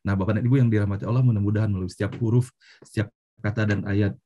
Nah, Bapak dan Ibu yang dirahmati Allah, mudah-mudahan melalui setiap huruf, setiap kata dan ayat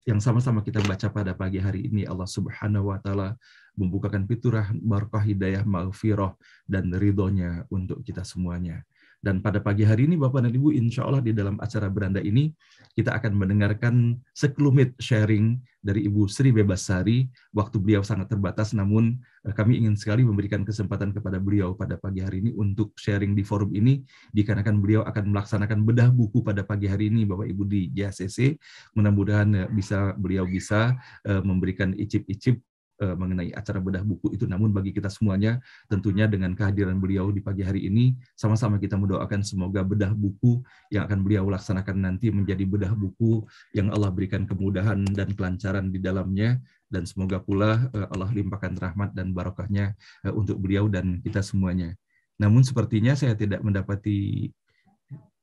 yang sama-sama kita baca pada pagi hari ini, Allah Subhanahu wa Ta'ala membukakan pintu barakah, hidayah, maghfirah, dan ridhonya untuk kita semuanya. Dan pada pagi hari ini, Bapak dan Ibu, insya Allah di dalam acara beranda ini, kita akan mendengarkan sekelumit sharing dari Ibu Sri Bebasari. Waktu beliau sangat terbatas, namun kami ingin sekali memberikan kesempatan kepada beliau pada pagi hari ini untuk sharing di forum ini, dikarenakan beliau akan melaksanakan bedah buku pada pagi hari ini, Bapak Ibu di JACC. Mudah-mudahan beliau bisa memberikan icip-icip mengenai acara bedah buku itu. Namun bagi kita semuanya, tentunya dengan kehadiran beliau di pagi hari ini, sama-sama kita mendoakan semoga bedah buku yang akan beliau laksanakan nanti menjadi bedah buku yang Allah berikan kemudahan dan kelancaran di dalamnya, dan semoga pula Allah limpahkan rahmat dan barokahnya untuk beliau dan kita semuanya. Namun sepertinya saya tidak mendapati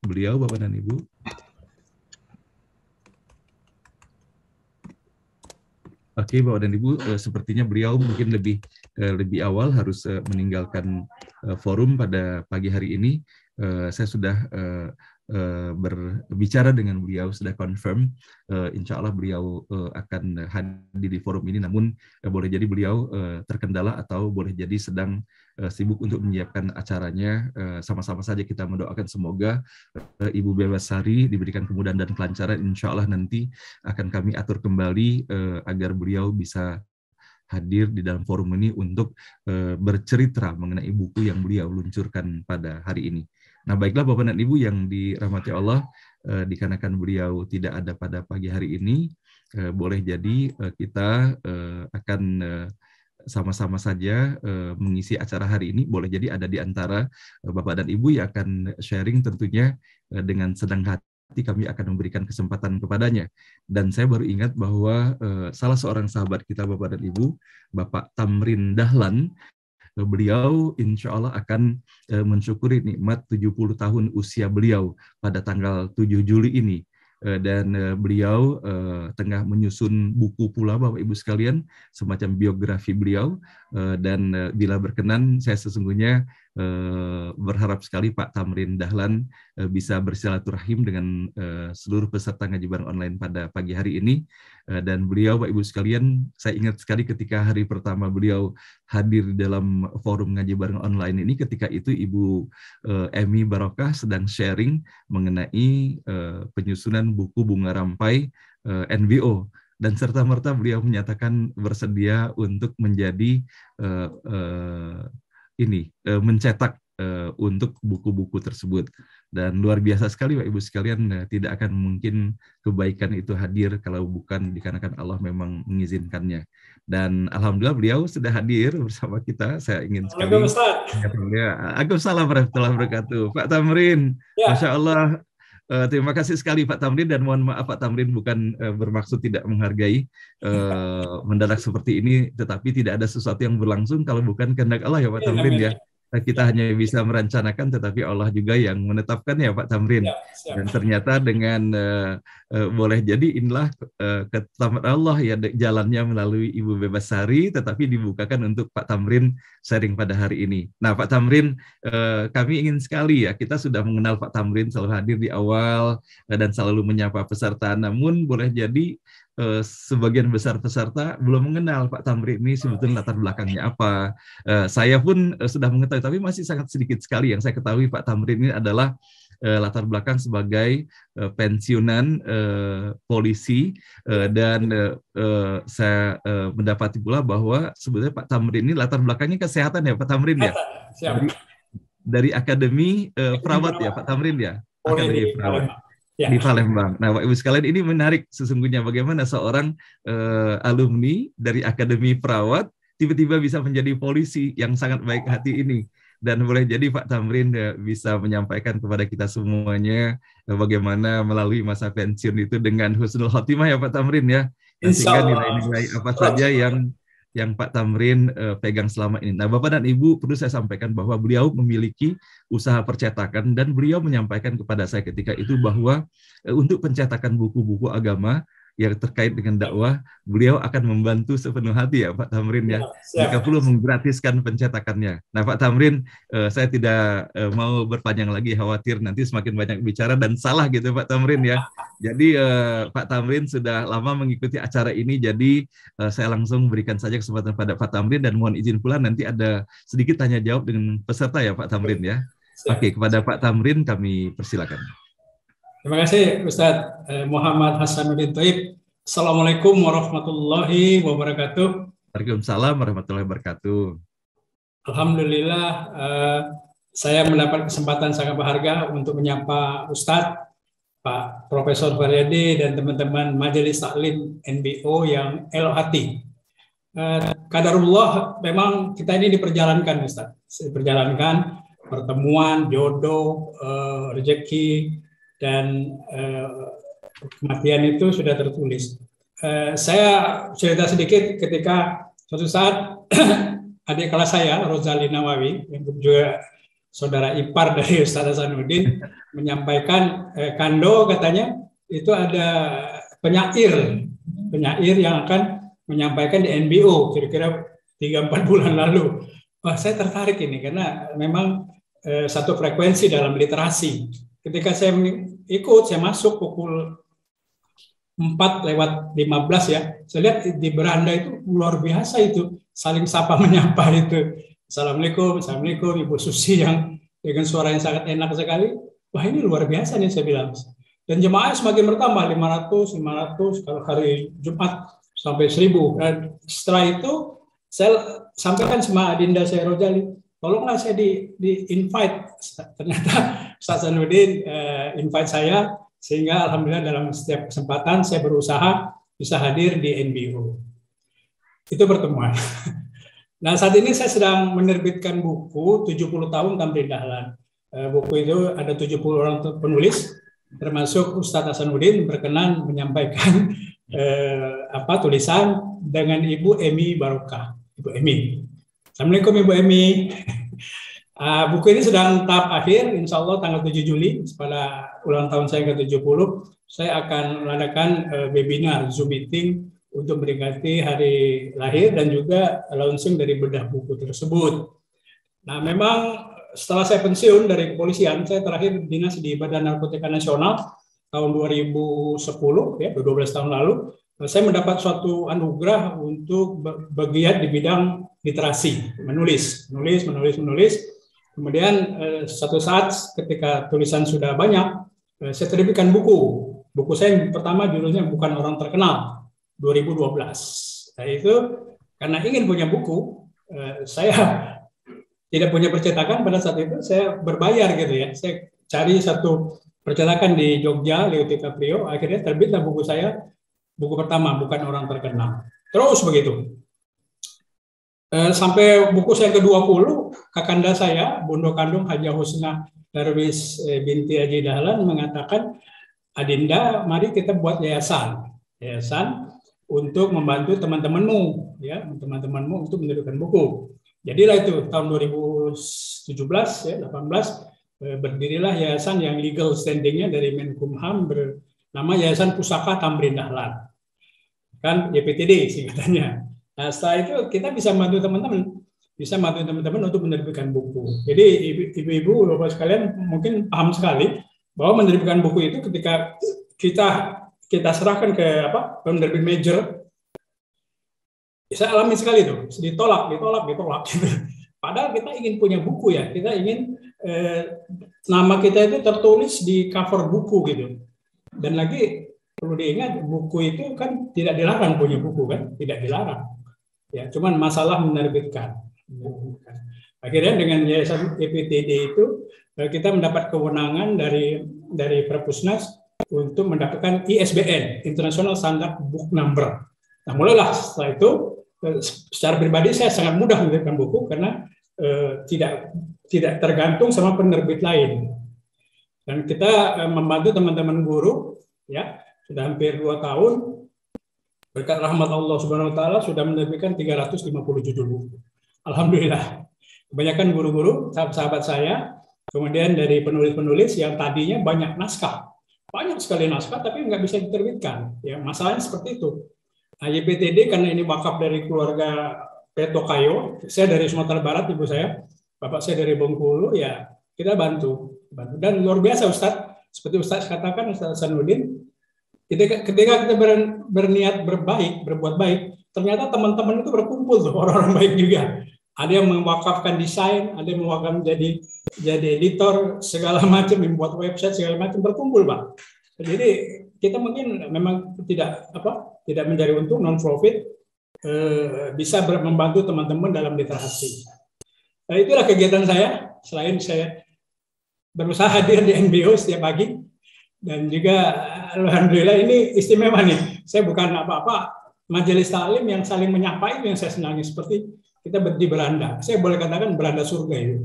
beliau, Bapak dan Ibu. Oke, Bapak dan Ibu, sepertinya beliau mungkin lebih awal harus meninggalkan forum pada pagi hari ini. Saya sudah berbicara dengan beliau, sudah confirm, insya Allah beliau akan hadir di forum ini, namun boleh jadi beliau terkendala atau boleh jadi sedang sibuk untuk menyiapkan acaranya. Sama-sama saja kita mendoakan semoga Ibu Bebasari diberikan kemudahan dan kelancaran. Insya Allah nanti akan kami atur kembali agar beliau bisa hadir di dalam forum ini untuk bercerita mengenai buku yang beliau luncurkan pada hari ini. Nah, baiklah Bapak dan Ibu yang dirahmati Allah, dikarenakan beliau tidak ada pada pagi hari ini, boleh jadi kita akan sama-sama saja mengisi acara hari ini. Boleh jadi ada di antara Bapak dan Ibu yang akan sharing, tentunya dengan senang hati kami akan memberikan kesempatan kepadanya. Dan saya baru ingat bahwa salah seorang sahabat kita, Bapak dan Ibu, Bapak Tamrin Dahlan, beliau insya Allah akan mensyukuri nikmat 70 tahun usia beliau pada tanggal 7 Juli ini. Dan beliau tengah menyusun buku pula, Bapak Ibu sekalian, semacam biografi beliau. Dan bila berkenan, saya sesungguhnya berharap sekali Pak Tamrin Dahlan bisa bersilaturahim dengan seluruh peserta ngaji bareng online pada pagi hari ini. Dan beliau, Bapak Ibu sekalian, saya ingat sekali ketika hari pertama beliau hadir dalam forum ngaji bareng online ini, ketika itu Ibu Emi Barokah sedang sharing mengenai penyusunan buku Bunga Rampai NBO, dan serta-merta beliau menyatakan bersedia untuk menjadi mencetak untuk buku-buku tersebut. Dan luar biasa sekali Bapak Ibu sekalian, tidak akan mungkin kebaikan itu hadir kalau bukan dikarenakan Allah memang mengizinkannya. Dan alhamdulillah beliau sudah hadir bersama kita. Saya ingin sekali Waalaikumsalam warahmatullahi wabarakatuh. Pak Tamrin, ya. Masya Allah, terima kasih sekali Pak Tamrin, dan mohon maaf Pak Tamrin bukan bermaksud tidak menghargai mendadak seperti ini, tetapi tidak ada sesuatu yang berlangsung kalau bukan kehendak Allah ya Pak Tamrin ya. Kita hanya bisa merencanakan, tetapi Allah juga yang menetapkan ya Pak Tamrin. Dan ternyata dengan boleh jadi inilah ketetapan Allah ya, jalannya melalui Ibu Bebasari, tetapi dibukakan untuk Pak Tamrin sharing pada hari ini. Nah Pak Tamrin, kami ingin sekali ya, kita sudah mengenal Pak Tamrin, selalu hadir di awal dan selalu menyapa peserta. Namun boleh jadi sebagian besar peserta belum mengenal Pak Tamrin ini sebetulnya latar belakangnya apa. Saya pun sudah mengetahui, tapi masih sangat sedikit sekali yang saya ketahui Pak Tamrin ini adalah latar belakang sebagai pensiunan polisi, dan saya mendapati pula bahwa sebenarnya Pak Tamrin ini latar belakangnya kesehatan ya Pak Tamrin ya. Dari Akademi Perawat ya Pak Tamrin ya. Akademi Perawat. Ya. Di Palembang. Nah, Bapak Ibu sekalian, ini menarik sesungguhnya bagaimana seorang alumni dari Akademi Perawat tiba-tiba bisa menjadi polisi yang sangat baik hati ini. Dan boleh jadi Pak Tamrin bisa menyampaikan kepada kita semuanya bagaimana melalui masa pensiun itu dengan husnul khotimah ya Pak Tamrin ya. Sehingga nilai-nilai apa saja yang Pak Tamrin pegang selama ini. Nah, Bapak dan Ibu, perlu saya sampaikan bahwa beliau memiliki usaha percetakan, dan beliau menyampaikan kepada saya ketika itu bahwa untuk pencetakan buku-buku agama yang terkait dengan dakwah, beliau akan membantu sepenuh hati ya Pak Tamrin ya. Jika perlu menggratiskan pencetakannya. Nah Pak Tamrin, saya tidak mau berpanjang lagi, khawatir nanti semakin banyak bicara dan salah gitu Pak Tamrin ya. Jadi Pak Tamrin sudah lama mengikuti acara ini, jadi saya langsung berikan saja kesempatan pada Pak Tamrin dan mohon izin pula nanti ada sedikit tanya jawab dengan peserta ya Pak Tamrin ya. Oke, kepada Pak Tamrin kami persilakan. Terima kasih Ustadz Muhammad Hasanuddin Thaib. Assalamualaikum warahmatullahi wabarakatuh. Waalaikumsalam warahmatullahi wabarakatuh. Alhamdulillah, saya mendapat kesempatan sangat berharga untuk menyapa Ustadz, Pak Profesor Faryadi, dan teman-teman Majelis Taklim NBO yang elok hati. Qadarullah, memang kita ini diperjalankan Ustadz. Diperjalankan pertemuan, jodoh, rezeki, dan kematian itu sudah tertulis. Saya cerita sedikit ketika suatu saat adik kelas saya, Rozali Nawawi, yang juga saudara ipar dari Ustaz Hasanuddin, menyampaikan kando katanya itu ada penyair yang akan menyampaikan di NBO kira-kira 3-4 bulan lalu. Wah, saya tertarik ini karena memang satu frekuensi dalam literasi. Ketika saya ikut, saya masuk pukul 4:15 ya. Saya lihat di beranda itu luar biasa itu, saling sapa menyapa itu. Assalamualaikum, Assalamualaikum, Ibu Susi yang dengan suara yang sangat enak sekali. Wah, ini luar biasa nih saya bilang. Dan jemaah semakin bertambah, 500, kalau hari Jumat sampai 1000. Dan setelah itu saya sampaikan sama Adinda saya Rozali, tolonglah saya di invite. Ternyata Ustaz Hasanuddin invite saya, sehingga alhamdulillah dalam setiap kesempatan saya berusaha bisa hadir di NBO. Itu pertemuan. Nah, saat ini saya sedang menerbitkan buku 70 tahun Tamrin Dahlan. Buku itu ada 70 orang penulis, termasuk Ustaz Hasanuddin berkenan menyampaikan tulisan dengan Ibu Emi Barokah. Ibu Emi. Assalamualaikum Ibu Emi. Buku ini sedang tahap akhir, insya Allah tanggal 7 Juli, pada ulang tahun saya ke-70, saya akan mengadakan webinar, Zoom meeting, untuk memperingati hari lahir dan juga launching dari bedah buku tersebut. Nah, memang setelah saya pensiun dari kepolisian, saya terakhir dinas di Badan Narkotika Nasional tahun 2010, ya, 12 tahun lalu, saya mendapat suatu anugerah untuk bergiat di bidang literasi, menulis. Kemudian suatu saat ketika tulisan sudah banyak, saya terbitkan buku. Buku saya yang pertama judulnya Bukan Orang Terkenal, 2012. Nah, itu karena ingin punya buku, saya tidak punya percetakan pada saat itu, saya berbayar gitu ya. Saya cari satu percetakan di Jogja, Leo Prio, akhirnya terbitlah buku saya, buku pertama, Bukan Orang Terkenal. Terus begitu. Sampai buku saya ke-20, kakanda saya, Bondo Kandung Haja Husna Darwis binti Haji Dahlan mengatakan, Adinda, mari kita buat yayasan untuk membantu teman-temanmu, ya, teman-temanmu untuk menerbitkan buku. Jadilah itu tahun 2017, ya, 18, berdirilah yayasan yang legal standingnya dari Menkumham bernama Yayasan Pusaka Tamrin Dahlan, kan YPTD singkatannya. Nah, setelah itu kita bisa membantu teman-teman untuk menerbitkan buku. Jadi ibu-ibu, bapak sekalian mungkin paham sekali bahwa menerbitkan buku itu ketika kita serahkan ke penerbit major, saya alami sekali itu, ditolak. Gitu. Padahal kita ingin punya buku ya, kita ingin nama kita itu tertulis di cover buku gitu. Dan lagi perlu diingat, buku itu kan tidak dilarang punya buku kan, tidak dilarang. Ya, cuman masalah menerbitkan. Akhirnya dengan Yayasan EPTD itu kita mendapat kewenangan dari Perpusnas untuk mendapatkan ISBN, International Standard Book Number. Nah, mulailah setelah itu secara pribadi saya sangat mudah menerbitkan buku karena tidak tergantung sama penerbit lain. Dan kita membantu teman-teman guru, ya, sudah hampir 2 tahun. Berkat rahmat Allah Subhanahu wa taala sudah menerbitkan 350 judul buku. Alhamdulillah. Kebanyakan guru-guru, sahabat-sahabat saya, kemudian dari penulis-penulis yang tadinya banyak naskah. banyak sekali naskah tapi nggak bisa diterbitkan. Ya, masalahnya seperti itu. Nah, YPTD karena ini wakaf dari keluarga Peto Kayo, saya dari Sumatera Barat, ibu saya, bapak saya dari Bengkulu, ya kita bantu. Dan luar biasa Ustadz, seperti Ustadz katakan, Ustadz Hasanuddin, ketika kita berniat berbaik, berbuat baik, ternyata teman-teman itu berkumpul tuh, orang-orang baik juga. Ada yang mewakafkan desain, ada yang mewakafkan jadi editor, segala macam, membuat website, segala macam, berkumpul, Pak. Jadi kita mungkin memang tidak mencari untung, non profit, bisa membantu teman-teman dalam literasi. Nah, itulah kegiatan saya. Selain saya berusaha hadir di NBO setiap pagi, dan juga alhamdulillah ini istimewa nih. Saya bukan apa-apa majelis taklim yang saling menyapa itu yang saya senangi, seperti kita di beranda. Saya boleh katakan beranda surga itu.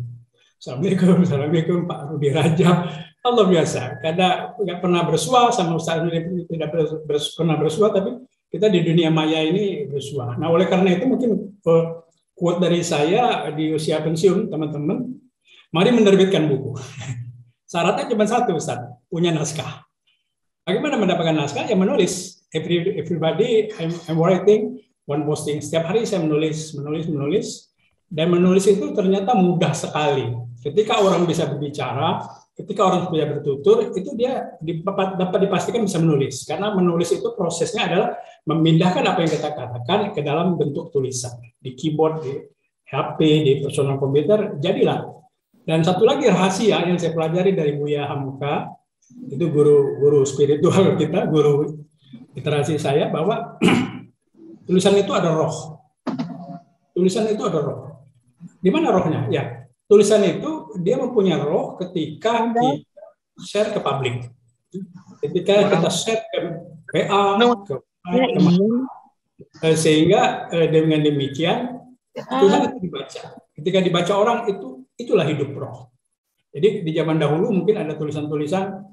Assalamualaikum, assalamualaikum Pak Rudi Rajab. Allah biasa. Karena nggak pernah bersua sama Ustaz, tidak pernah bersua, tapi kita di dunia maya ini bersua. Nah, oleh karena itu mungkin quote dari saya di usia pensiun, teman-teman, mari menerbitkan buku. Syaratnya cuma satu, Ustaz, punya naskah. Bagaimana mendapatkan naskah? Ya menulis. Everybody, I'm writing one posting. Setiap hari saya menulis. Dan menulis itu ternyata mudah sekali. Ketika orang bisa berbicara, ketika orang bisa bertutur, itu dia dapat dipastikan bisa menulis. Karena menulis itu prosesnya adalah memindahkan apa yang kita katakan ke dalam bentuk tulisan. Di keyboard, di HP, di personal komputer, jadilah. Dan satu lagi rahasia yang saya pelajari dari Buya Hamka, itu guru spiritual kita, guru literasi saya, bahwa tulisan itu ada roh. Tulisan itu ada roh. Di mana rohnya? Ya, tulisan itu dia mempunyai roh ketika di-share ke publik. Ketika kita share ke PA, sehingga dengan demikian tulisan itu dibaca. Ketika dibaca orang itulah hidup roh. Jadi di zaman dahulu mungkin ada tulisan-tulisan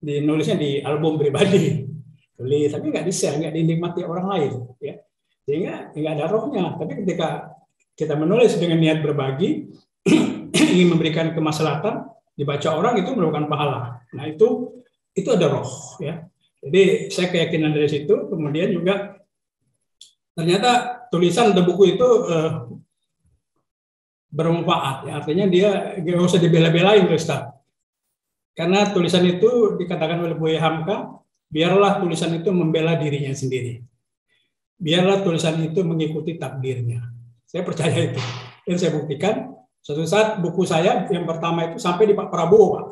nulisnya di album pribadi, tulis tapi nggak di-share, nggak dinikmati orang lain, ya. Sehingga nggak ada rohnya. Tapi ketika kita menulis dengan niat berbagi, ingin memberikan kemaslahatan, dibaca orang itu merupakan pahala. Nah itu ada roh, ya. Jadi saya keyakinan dari situ. Kemudian juga ternyata tulisan atau buku itu bermanfaat, ya. Artinya dia nggak usah dibela-belain, Ustaz. Karena tulisan itu dikatakan oleh Buya Hamka, biarlah tulisan itu membela dirinya sendiri. Biarlah tulisan itu mengikuti takdirnya. Saya percaya itu. Dan saya buktikan, suatu saat buku saya yang pertama itu sampai di Pak Prabowo, Pak.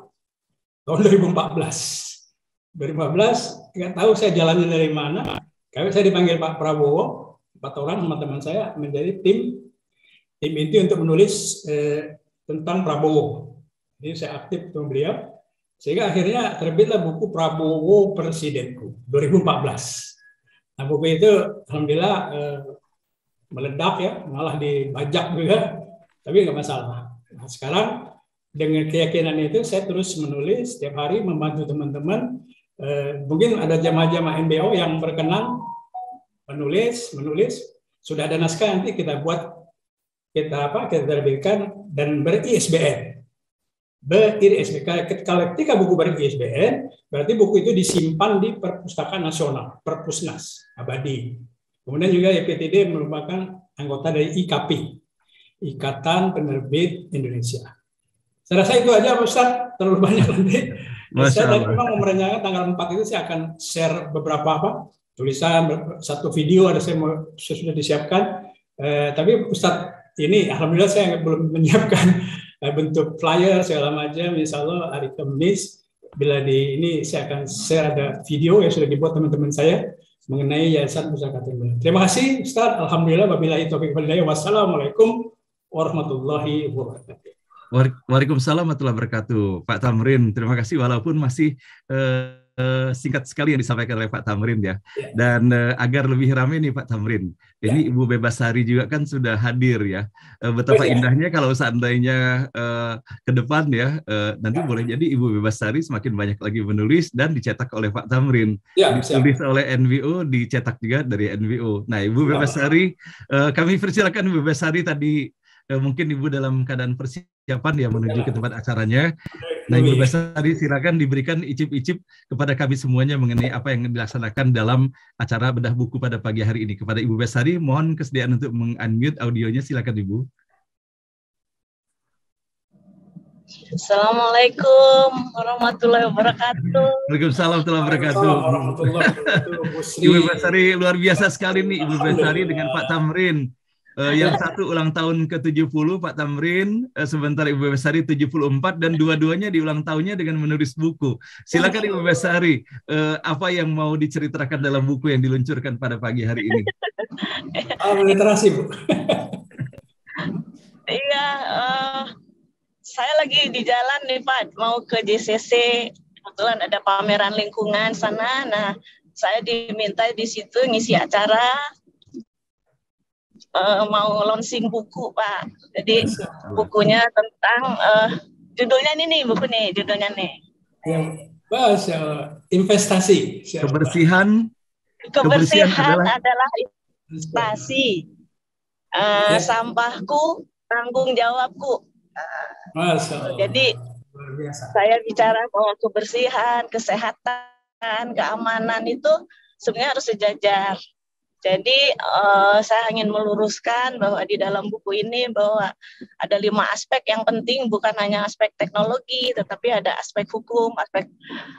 Tahun 2014. 2015, nggak tahu saya jalannya dari mana. Kalau saya dipanggil Pak Prabowo, 4 orang sama teman saya menjadi tim inti untuk menulis tentang Prabowo. Jadi saya aktif dengan beliau. Sehingga akhirnya terbitlah buku Prabowo Presidenku 2014. Nah, buku itu alhamdulillah meledak, ya, malah dibajak juga, tapi nggak masalah. Nah, sekarang dengan keyakinan itu saya terus menulis setiap hari, membantu teman-teman. Mungkin ada jamaah-jamaah NBO yang berkenan menulis, sudah ada naskah, nanti kita buat, kita terbitkan dan ber-ISBN. Ketika buku ber-ISBN, berarti buku itu disimpan di Perpustakaan Nasional, Perpusnas, abadi. Kemudian juga YPTD merupakan anggota dari IKP, Ikatan Penerbit Indonesia. Saya rasa itu aja, Ustaz, terlalu banyak nanti. Saya tadi memang mau merencanakan tanggal 4 itu saya akan share beberapa tulisan, satu video ada saya sudah disiapkan. Tapi Ustaz ini alhamdulillah saya belum menyiapkan bentuk flyer segala macam. Insya Allah hari Kamis bila ini saya akan share ada video yang sudah dibuat teman-teman saya mengenai Yayasan Pusaka Timur. Terima kasih Ustaz. Alhamdulillah wabillahi taufiq wal hidayah. Wassalamualaikum warahmatullahi wabarakatuh. Waalaikumsalam warahmatullahi wabarakatuh. Pak Tamrin, terima kasih walaupun masih singkat sekali yang disampaikan oleh Pak Tamrin, ya. Dan agar lebih ramai nih Pak Tamrin. Ini Ibu Bebasari juga kan sudah hadir, ya. Betapa indahnya kalau seandainya ke depan, ya, nanti boleh jadi Ibu Bebasari semakin banyak lagi menulis dan dicetak oleh Pak Tamrin. Ditulis oleh NBO, dicetak juga dari NBO. Nah, Ibu Bebasari, kami persilakan Ibu Bebasari tadi mungkin Ibu dalam keadaan persiapan ya menuju ke tempat acaranya. Nah, Ibu Besari silakan diberikan icip-icip kepada kami semuanya mengenai apa yang dilaksanakan dalam acara bedah buku pada pagi hari ini. Kepada Ibu Besari, mohon kesediaan untuk meng-unmute audionya, silakan Ibu. Assalamualaikum warahmatullahi wabarakatuh. Waalaikumsalam warahmatullahi wabarakatuh. Ibu Besari luar biasa sekali nih, Ibu Besari dengan Pak Tamrin. Yang satu ulang tahun ke-70 Pak Tamrin, sebentar Ibu Besari 74, dan dua-duanya di ulang tahunnya dengan menulis buku. Silakan Ibu Besari, apa yang mau diceritakan dalam buku yang diluncurkan pada pagi hari ini? Literasi, Bu. Iya, saya lagi di jalan nih Pak, mau ke JCC. Kebetulan ada pameran lingkungan sana. Nah, saya diminta di situ ngisi acara. Mau launching buku Pak, jadi bukunya tentang judulnya ini nih, buku nih judulnya nih. Bahasa investasi. Kebersihan adalah investasi. Sampahku tanggung jawabku. Jadi saya bicara bahwa kebersihan, kesehatan, keamanan itu sebenarnya harus sejajar. Jadi saya ingin meluruskan bahwa di dalam buku ini bahwa ada 5 aspek yang penting, bukan hanya aspek teknologi, tetapi ada aspek hukum, aspek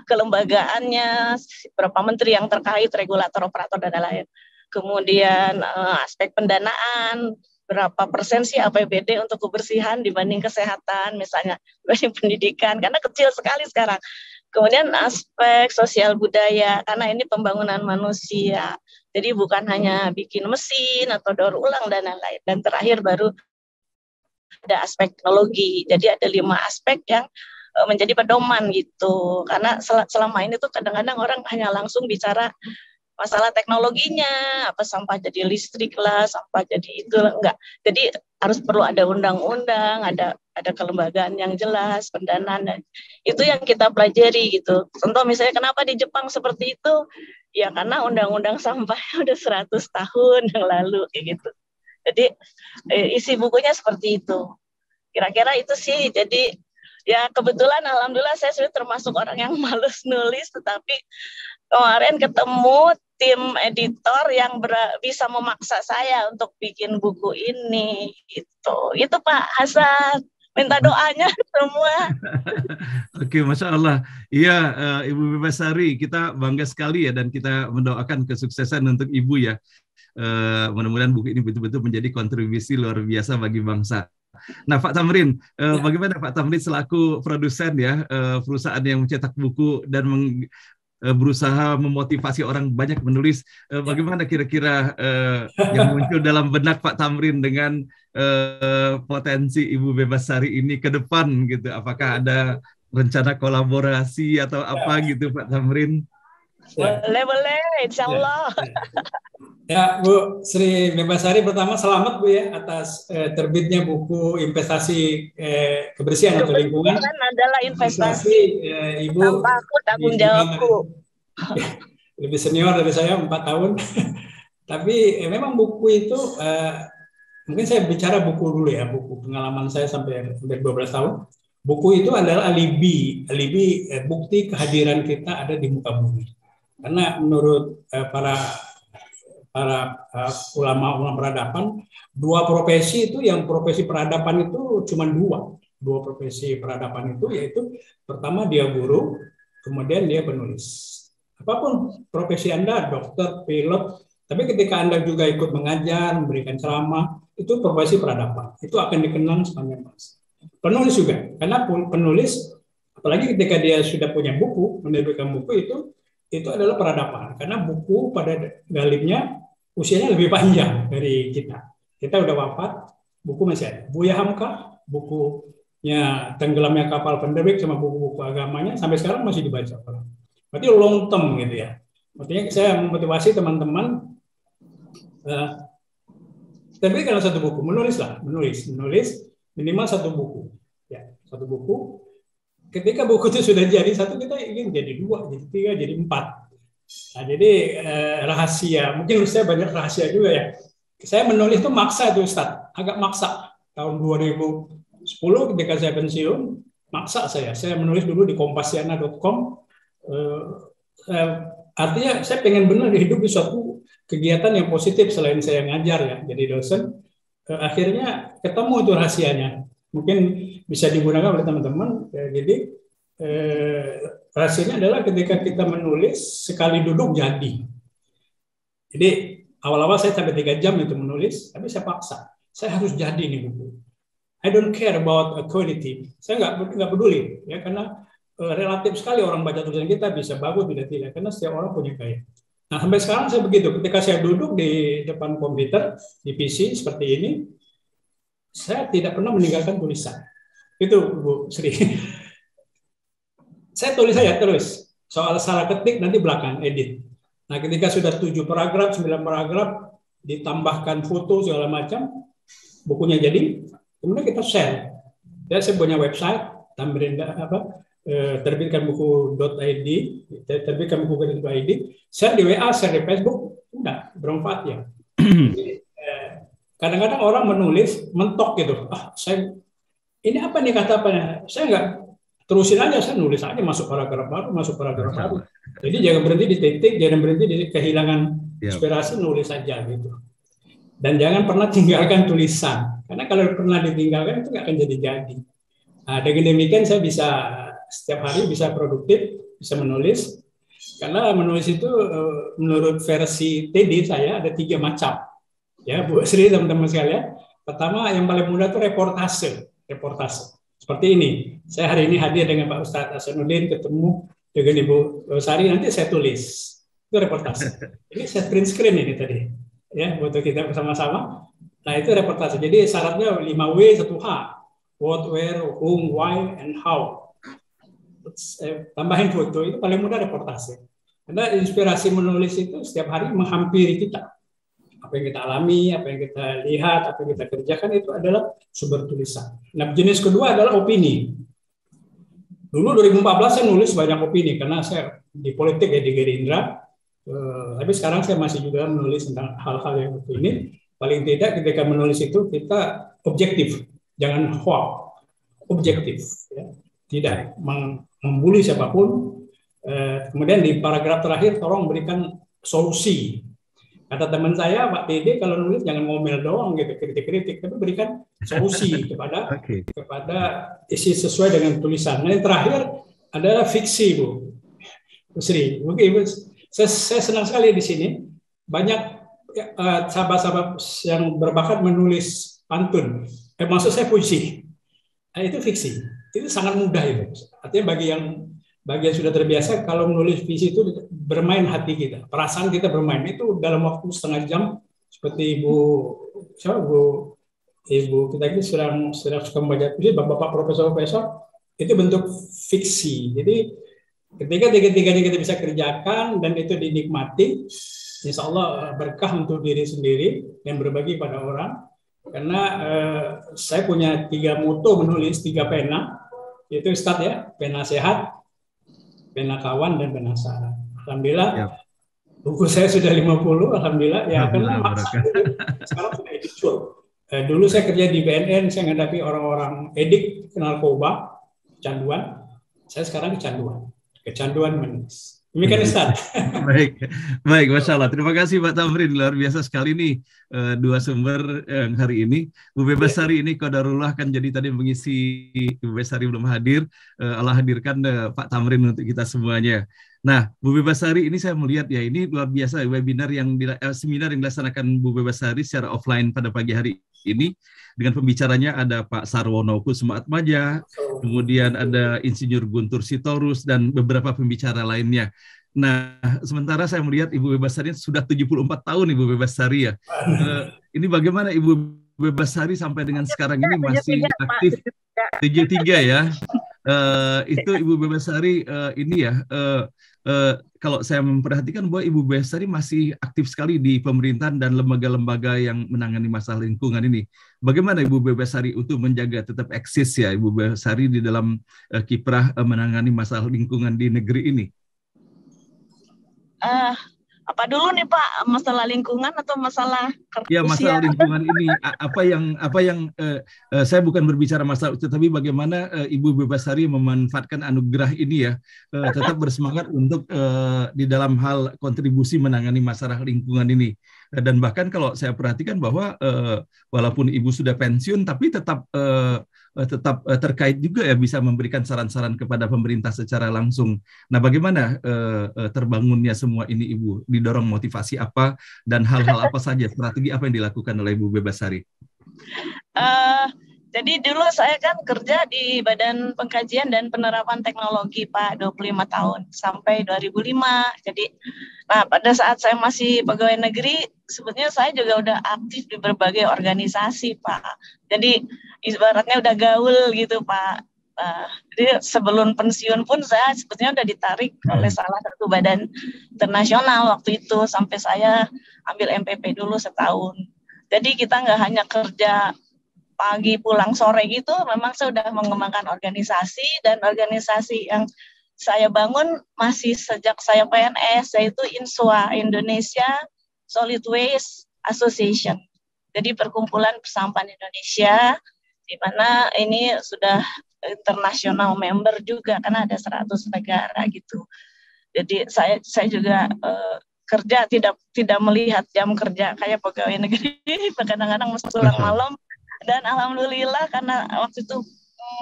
kelembagaannya, berapa menteri yang terkait, regulator, operator, dan lain-lain. Kemudian aspek pendanaan, berapa persen sih APBD untuk kebersihan dibanding kesehatan, misalnya dibanding pendidikan, karena kecil sekali sekarang. Kemudian aspek sosial budaya, karena ini pembangunan manusia. Jadi bukan hanya bikin mesin atau daur ulang dan lain-lain. Dan terakhir baru ada aspek teknologi. Jadi ada 5 aspek yang menjadi pedoman gitu. Karena selama ini tuh kadang-kadang orang hanya langsung bicara masalah teknologinya, apa sampah jadi listrik lah, sampah jadi itu lah, enggak. Jadi harus perlu ada undang-undang, ada kelembagaan yang jelas, pendanaan, dan itu yang kita pelajari gitu. Contoh misalnya kenapa di Jepang seperti itu, ya karena undang-undang sampahnya udah 100 tahun yang lalu kayak gitu. Jadi isi bukunya seperti itu. Kira-kira itu sih. Jadi ya kebetulan alhamdulillah saya sudah termasuk orang yang males nulis, tetapi kemarin ketemu tim editor yang bisa memaksa saya untuk bikin buku ini. Itu Pak Hasan. Minta doanya semua. Oke, Masya Allah. Iya, Ibu Besari, kita bangga sekali ya, dan kita mendoakan kesuksesan untuk Ibu ya. Mudah-mudahan buku ini betul-betul menjadi kontribusi luar biasa bagi bangsa. Nah, Pak Tamrin, bagaimana Pak Tamrin selaku produsen ya, perusahaan yang mencetak buku dan berusaha memotivasi orang banyak menulis, bagaimana kira-kira yang muncul dalam benak Pak Tamrin dengan potensi Ibu Besari ini ke depan gitu? Apakah ada rencana kolaborasi atau apa gitu Pak Tamrin? Boleh, insya Allah. Ya, Bu Sri Besari, pertama selamat Bu ya atas terbitnya buku investasi kebersihan atau lingkungan. Adalah investasi. Ibu aku tanggung jawabku. Lebih senior dari saya 4 tahun. Tapi memang buku itu mungkin saya bicara buku dulu ya, buku pengalaman saya sampai 12 tahun. Buku itu adalah alibi bukti kehadiran kita ada di muka bumi. Karena menurut para ulama peradaban, 2 profesi itu, yang profesi peradaban itu cuma 2 profesi peradaban itu, yaitu pertama dia guru, kemudian dia penulis. Apapun profesi Anda, dokter, pilot, tapi ketika Anda juga ikut mengajar, memberikan ceramah, itu profesi peradaban. Itu akan dikenang sepanjang masa. Penulis juga, karena penulis, apalagi ketika dia sudah punya buku, menerbitkan buku itu adalah peradaban. Karena buku pada galibnya usianya lebih panjang dari kita. Kita udah wafat, buku masih ada. Buya Hamka, bukunya Tenggelamnya Kapal Penderik sama buku-buku agamanya, sampai sekarang masih dibaca orang. Berarti long term gitu ya. Artinya saya memotivasi teman-teman, tapi kalau satu buku, menulis minimal 1 buku. Ya, 1 buku. Ketika buku itu sudah jadi 1, kita ingin jadi 2, jadi 3, jadi 4. Nah, jadi rahasia, mungkin saya banyak rahasia juga ya. Saya menulis itu maksa itu Ustaz, agak maksa. tahun 2010 ketika saya pensiun, maksa saya menulis dulu di kompasiana.com. Artinya saya pengen benar hidup di suatu kegiatan yang positif selain saya ngajar ya, jadi dosen. Akhirnya ketemu itu rahasianya. Mungkin bisa digunakan oleh teman-teman. Jadi rahasianya adalah ketika kita menulis sekali duduk jadi. Jadi awal-awal saya sampai 3 jam itu menulis, tapi saya paksa. Saya harus jadi nih buku. I don't care about quality. Saya nggak peduli ya, karena relatif sekali orang baca tulisan kita bisa bagus tidak, karena setiap orang punya gaya. Nah, sampai sekarang saya begitu. Ketika saya duduk di depan komputer, di PC seperti ini, saya tidak pernah meninggalkan tulisan. Itu Bu Sri. Saya tulis saja terus. Soal salah ketik nanti belakang edit. Nah, ketika sudah 7 paragraf, 9 paragraf, ditambahkan foto segala macam, bukunya jadi, kemudian kita share. Ya, saya punya website, terbitkan buku.id, terbitkan buku.id, share di WA, share di Facebook, enggak, bermanfaat ya. Kadang-kadang orang menulis, mentok gitu. Ini apa nih kata apanya? Saya enggak terusin aja, saya nulis aja, masuk paragraf baru. Jadi jangan berhenti di titik, jangan berhenti di kehilangan inspirasi, nulis aja gitu. Dan jangan pernah tinggalkan tulisan, karena kalau pernah ditinggalkan itu nggak akan jadi. Nah, dengan demikian saya bisa setiap hari bisa produktif, bisa menulis. Karena menulis itu menurut versi TD saya ada 3 macam. Ya, Bu Sri, teman-teman sekalian. Pertama, yang paling mudah itu reportase. Seperti ini. Saya hari ini hadir dengan Pak Ustadz Hasanuddin, ketemu dengan Ibu Sari, nanti saya tulis. Itu reportase. Ini saya print screen ini tadi. Ya, buat kita bersama-sama. Nah, itu reportase. Jadi syaratnya 5W, 1H. What, where, whom, why, and how. Tambahin foto, itu paling mudah reportase. Karena inspirasi menulis itu setiap hari menghampiri kita. Apa yang kita alami, apa yang kita lihat, apa yang kita kerjakan itu adalah sumber tulisan. Nah, jenis kedua adalah opini. Dulu 2014 saya nulis banyak opini karena saya di politik ya, di Gerindra. Tapi sekarang saya masih juga menulis tentang hal-hal yang opini. Paling tidak ketika menulis itu kita objektif, jangan hoax, objektif. Ya. Tidak membuli siapapun. Kemudian di paragraf terakhir tolong berikan solusi. Kata teman saya, Pak TD, kalau nulis jangan ngomel doang gitu, kritik-kritik, tapi berikan solusi kepada isi sesuai dengan tulisan. Nah, yang terakhir adalah fiksi, Bu Sri. Mungkin Ibu, saya senang sekali di sini banyak sahabat-sahabat yang berbakat menulis pantun. Maksud saya puisi. Nah, itu fiksi. Itu sangat mudah itu. Artinya bagi yang sudah terbiasa, kalau menulis visi itu bermain hati kita, perasaan kita bermain itu dalam waktu setengah jam, seperti Ibu kita ini sedang suka membaca puisi, bapak profesor itu bentuk fiksi. Jadi ketika tiga-tiganya kita bisa kerjakan dan itu dinikmati, insya Allah berkah untuk diri sendiri dan berbagi pada orang. Karena saya punya 3 moto menulis, 3 pena, itu start ya, pena sehat, pena kawan, dan pena saran. Alhamdulillah, buku saya sudah 50, alhamdulillah. Ya, karena sekarang sudah editor. Dulu saya kerja di BNN, saya menghadapi orang-orang edik, narkoba, kecanduan. Saya sekarang kecanduan menulis. Demikian Ustaz. Baik, Masya Allah. Terima kasih Pak Tamrin, luar biasa sekali nih 2 sumber yang hari ini. Bu Bebasari ini qadarullah kan jadi tadi mengisi, Bu Bebasari belum hadir, Allah hadirkan Pak Tamrin untuk kita semuanya. Nah, Bu Bebasari ini saya melihat ya, ini luar biasa webinar seminar yang dilaksanakan Bu Bebasari secara offline pada pagi hari ini. Dengan pembicaranya ada Pak Sarwono Kussumaatmadja, kemudian ada Insinyur Guntur Sitorus, dan beberapa pembicara lainnya. Nah, sementara saya melihat Ibu Bebasari sudah 74 tahun Ibu Bebasari ya. Ini bagaimana Ibu Bebasari sampai dengan sekarang ini masih aktif? 73 ya. Itu Ibu Bebasari ini ya, kalau saya memperhatikan bahwa Ibu Bebasari masih aktif sekali di pemerintahan dan lembaga-lembaga yang menangani masalah lingkungan ini. Bagaimana Ibu Bebasari untuk menjaga tetap eksis ya Ibu Bebasari di dalam kiprah menangani masalah lingkungan di negeri ini? Apa dulu nih Pak, masalah lingkungan atau masalah Ya, usia? masalah lingkungan ini apa yang saya bukan berbicara masalah itu, tapi bagaimana Ibu Bebasari memanfaatkan anugerah ini ya, tetap bersemangat untuk di dalam hal kontribusi menangani masalah lingkungan ini. Dan bahkan kalau saya perhatikan bahwa walaupun Ibu sudah pensiun, tapi tetap terkait juga ya, bisa memberikan saran-saran kepada pemerintah secara langsung. Nah, bagaimana terbangunnya semua ini Ibu? Didorong motivasi apa dan hal-hal apa saja, strategi apa yang dilakukan oleh Ibu Bebasari? Jadi dulu saya kan kerja di Badan Pengkajian dan Penerapan Teknologi Pak, 25 tahun sampai 2005. Jadi pada saat saya masih pegawai negeri, sebetulnya saya juga udah aktif di berbagai organisasi Pak. Jadi ibaratnya udah gaul gitu Pak. Jadi sebelum pensiun pun saya sebetulnya udah ditarik oleh salah satu badan internasional waktu itu, sampai saya ambil MPP dulu setahun. Jadi kita nggak hanya kerja pagi pulang sore gitu, memang saya sudah mengembangkan organisasi, dan organisasi yang saya bangun masih sejak saya PNS, yaitu INSWA, Indonesia Solid Waste Association. Jadi perkumpulan persampahan Indonesia, di mana ini sudah internasional member juga, karena ada 100 negara gitu. Jadi saya juga kerja tidak melihat jam kerja kayak pegawai negeri, kadang-kadang mesti pulang malam. Dan alhamdulillah karena waktu itu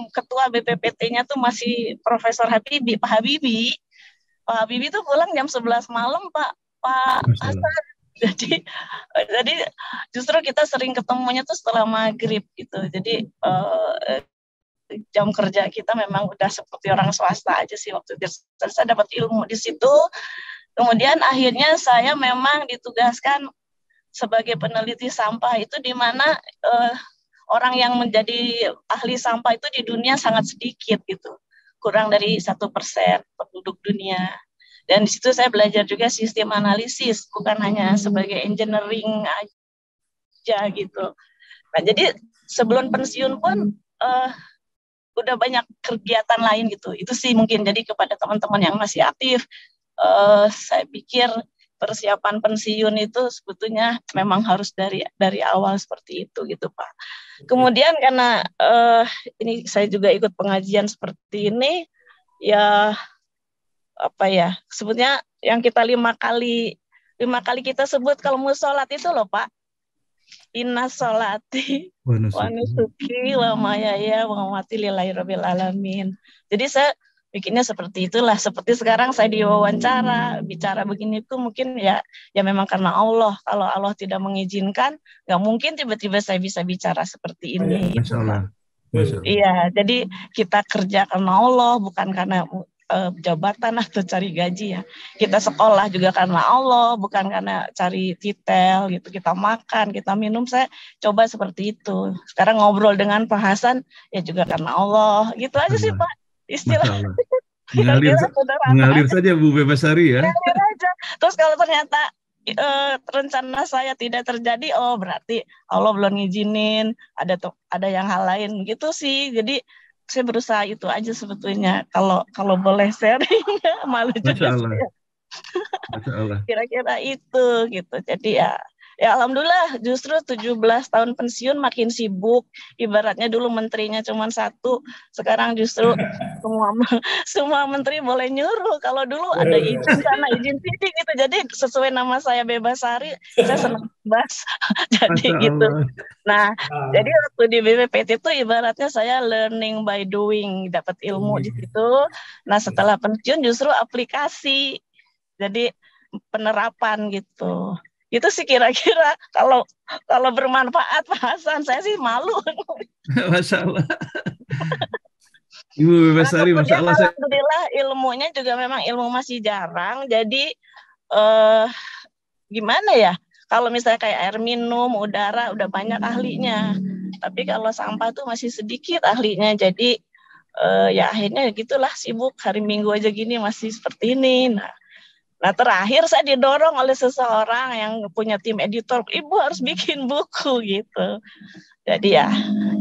ketua BPPT-nya tuh masih Profesor Habibie, Pak Habibie. Pak Habibie tuh pulang jam 11 malam, Pak Hasan. Jadi justru kita sering ketemunya tuh setelah maghrib gitu. Jadi jam kerja kita memang udah seperti orang swasta aja sih waktu itu. Saya dapat ilmu di situ. Kemudian akhirnya saya memang ditugaskan sebagai peneliti sampah, itu di mana orang yang menjadi ahli sampah itu di dunia sangat sedikit gitu, kurang dari 1% penduduk dunia. Dan di situ saya belajar juga sistem analisis, bukan hanya sebagai engineering aja gitu. Nah, jadi sebelum pensiun pun udah banyak kegiatan lain gitu. Itu sih mungkin, jadi kepada teman-teman yang masih aktif, saya pikir persiapan pensiun itu sebetulnya memang harus dari awal seperti itu gitu Pak. Kemudian karena ini saya juga ikut pengajian seperti ini, ya apa ya, sebetulnya yang kita 5 kali kita sebut kalau mau sholat itu loh Pak, inna sholati wa nusuki wa mayaya wa mamati lillahi rabbil alamin. Jadi saya bikinnya seperti itulah. Seperti sekarang saya diwawancara, bicara begini tuh mungkin ya memang karena Allah. Kalau Allah tidak mengizinkan, nggak mungkin tiba-tiba saya bisa bicara seperti ini. Masya Allah. Iya, jadi kita kerja karena Allah, bukan karena jabatan atau cari gaji ya. Kita sekolah juga karena Allah, bukan karena cari titel gitu. Kita makan, kita minum, saya coba seperti itu. Sekarang ngobrol dengan Pak Hasan ya juga karena Allah. Gitu aja sih Pak. Istilah mengalir saja Bu Bebasari ya. Mengalir aja. Terus kalau ternyata rencana saya tidak terjadi, oh berarti Allah belum ngizinin, ada yang hal lain gitu sih. Jadi saya berusaha itu aja sebetulnya. Kalau boleh sharing, malu juga saya. Masya Allah. Kira-kira itu gitu. Jadi ya alhamdulillah justru 17 tahun pensiun makin sibuk. Ibaratnya dulu menterinya cuma 1, sekarang justru semua menteri boleh nyuruh. Kalau dulu ada izin sana, izin sini gitu. Jadi sesuai nama saya Bebasari, saya senang bebas. Jadi gitu. Nah, jadi waktu di BPPT itu ibaratnya saya learning by doing, dapat ilmu di situ. Nah, setelah pensiun justru aplikasi. Jadi penerapan gitu. Itu sih kira-kira kalau bermanfaat Pak Hasan. Saya sih malu. Masya Allah. Ibu Bebasari, Masya Allah. Alhamdulillah ilmunya juga memang ilmu masih jarang. Jadi gimana ya? Kalau misalnya kayak air minum, udara, udah banyak ahlinya. Tapi kalau sampah tuh masih sedikit ahlinya. Jadi ya akhirnya gitulah, sibuk. Hari Minggu aja gini masih seperti ini. Nah, Nah terakhir saya didorong oleh seseorang yang punya tim editor, Ibu harus bikin buku gitu. Jadi ya,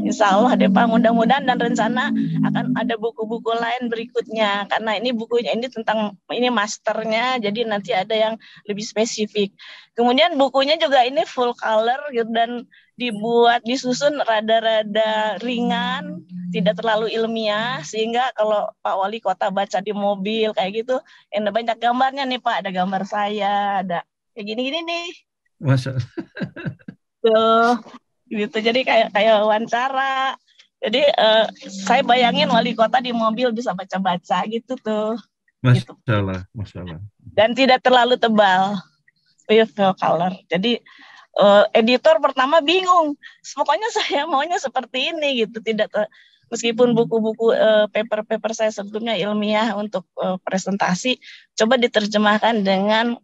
insya Allah deh Pak, mudah-mudahan dan rencana akan ada buku-buku lain berikutnya. Karena ini bukunya ini tentang, ini masternya, jadi nanti ada yang lebih spesifik. Kemudian bukunya juga ini full color gitu, dan dibuat, disusun rada-rada ringan, tidak terlalu ilmiah, sehingga kalau Pak Wali Kota baca di mobil kayak gitu, ada banyak gambarnya nih Pak, ada gambar saya, ada kayak gini-gini nih. Masya Allah. Tuh. Gitu, jadi kayak wawancara. Jadi saya bayangin wali kota di mobil bisa baca-baca gitu tuh. Masya Gitu. Allah, Masya Allah. Dan tidak terlalu tebal, with no color. Jadi editor pertama bingung. Pokoknya saya maunya seperti ini gitu, tidak meskipun buku-buku paper-paper saya sebelumnya ilmiah untuk presentasi, coba diterjemahkan dengan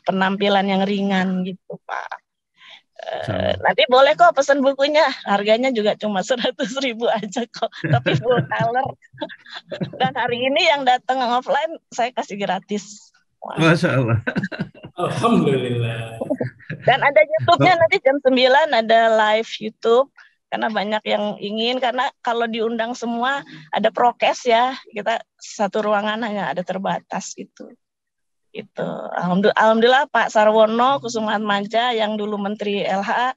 penampilan yang ringan gitu Pak. Nanti boleh kok pesan bukunya, harganya juga cuma 100.000 aja kok, tapi full color. Dan hari ini yang datang offline saya kasih gratis. Wow. Masya Allah. Alhamdulillah. Dan ada YouTube-nya nanti jam 9 ada live YouTube, karena banyak yang ingin, karena kalau diundang semua ada prokes ya, kita satu ruangan hanya ada terbatas gitu. Gitu. Alhamdulillah Pak Sarwono Kusumaatmadja yang dulu Menteri LH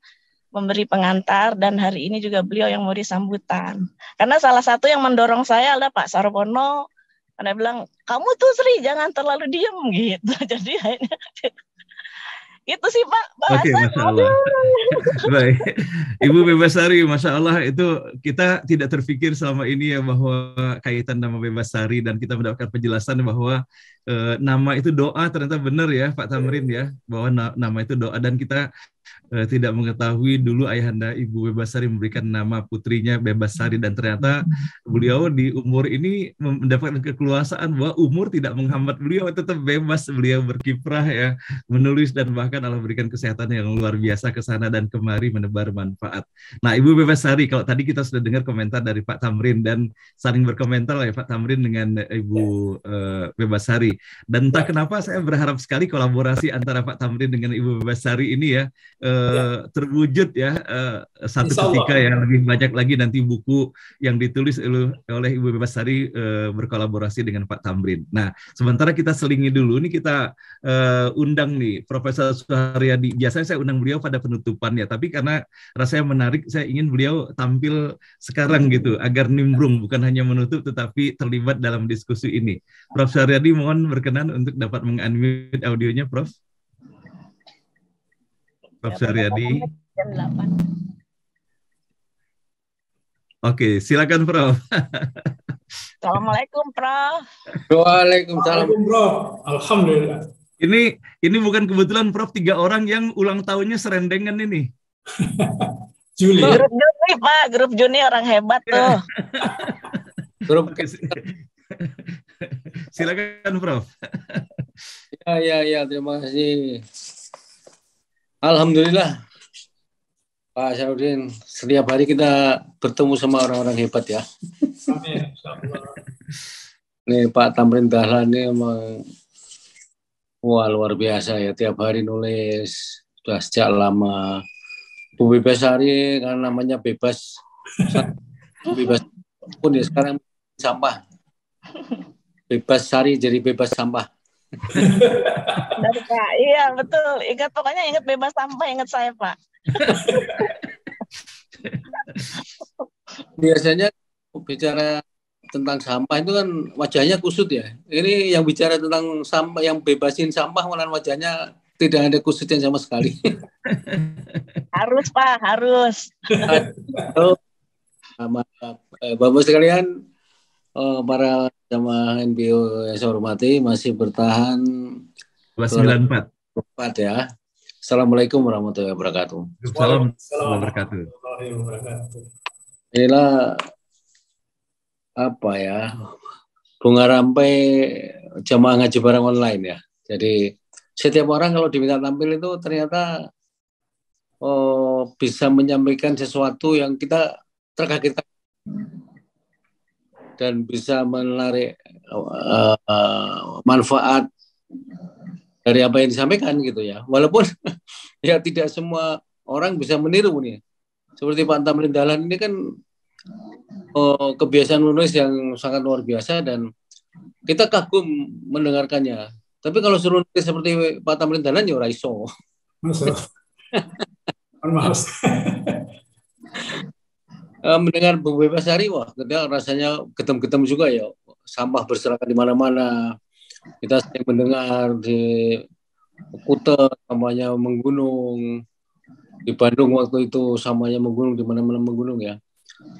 memberi pengantar, dan hari ini juga beliau yang memberi sambutan. Karena salah satu yang mendorong saya adalah Pak Sarwono, karena bilang kamu tuh Sri jangan terlalu diem gitu. Jadi akhirnya itu sih Pak bahasa. Oke, Masya Allah. Baik, Ibu Bebasari, Masya Allah, itu kita tidak terpikir selama ini ya bahwa kaitan nama Bebasari, dan kita mendapatkan penjelasan bahwa nama itu doa, ternyata benar ya Pak Tamrin ya, bahwa nama itu doa, dan kita tidak mengetahui dulu ayahanda Ibu Bebasari memberikan nama putrinya Bebasari, dan ternyata beliau di umur ini mendapatkan kekeluasaan bahwa umur tidak menghambat beliau, tetap bebas beliau berkiprah ya, menulis, dan bahkan Allah berikan kesehatan yang luar biasa ke sana dan kemari menebar manfaat. Nah Ibu Bebasari, kalau tadi kita sudah dengar komentar dari Pak Tamrin, dan saling berkomentar ya Pak Tamrin dengan Ibu Bebasari, dan entah kenapa saya berharap sekali kolaborasi antara Pak Tamrin dengan Ibu Bebasari ini ya terwujud ya satu ketika ya, lebih banyak lagi nanti buku yang ditulis oleh Ibu Bebasari berkolaborasi dengan Pak Tamrin. Nah, sementara kita selingi dulu nih, kita undang nih Profesor Suharyadi. Biasanya saya undang beliau pada penutupan ya, tapi karena rasanya menarik, saya ingin beliau tampil sekarang gitu, agar nimbrung, bukan hanya menutup tetapi terlibat dalam diskusi ini. Prof. Suharyadi, mohon berkenan untuk dapat meng-unmute audionya, Prof. Prof. Suharyadi. Oke, silakan Prof. Assalamualaikum Prof. Waalaikumsalam Prof. Alhamdulillah. Ini bukan kebetulan Prof, 3 orang yang ulang tahunnya serendengan ini. Juli. Grup Juni Pak, grup Juni orang hebat tuh. grup. Silakan Prof. Ya, terima kasih. Alhamdulillah, Pak Syarudin, setiap hari kita bertemu sama orang-orang hebat ya. Amin. Nih Pak Tamrin Dahlan ini emang wah luar biasa ya, tiap hari nulis sudah sejak lama. Bu Bebasari karena namanya bebas pun ya, sekarang sampah. Bebas Sari jadi bebas sampah. Pak, iya betul. Pokoknya ingat bebas sampah, ingat saya Pak. Biasanya bicara tentang sampah itu kan wajahnya kusut ya. Ini yang bicara tentang sampah, yang bebasin sampah, malah wajahnya tidak ada kusutnya sama sekali. Harus Pak, harus. Bapak sekalian, para jamaah NPO yang saya hormati, masih bertahan 294 ya. Assalamualaikum warahmatullahi wabarakatuh. Waalaikumsalam warahmatullahi wabarakatuh. Inilah apa ya, bunga rampai jamaah ngaji bareng online ya. Jadi setiap orang kalau diminta tampil itu ternyata bisa menyampaikan sesuatu yang kita terkaget dan bisa menarik manfaat dari apa yang disampaikan gitu ya. Walaupun ya tidak semua orang bisa meniru nih. Seperti Pak Tamrin Dahlan ini kan kebiasaan menulis yang sangat luar biasa dan kita kagum mendengarkannya. Tapi kalau suruh nulis seperti Pak Tamrin Dahlan ya ora iso. Mendengar Bu Bebasari, wah, rasanya getem-getem juga ya. Sampah berserakan di mana-mana. Kita sering mendengar di Kuta samanya menggunung, di Bandung waktu itu samanya menggunung, di mana-mana menggunung ya.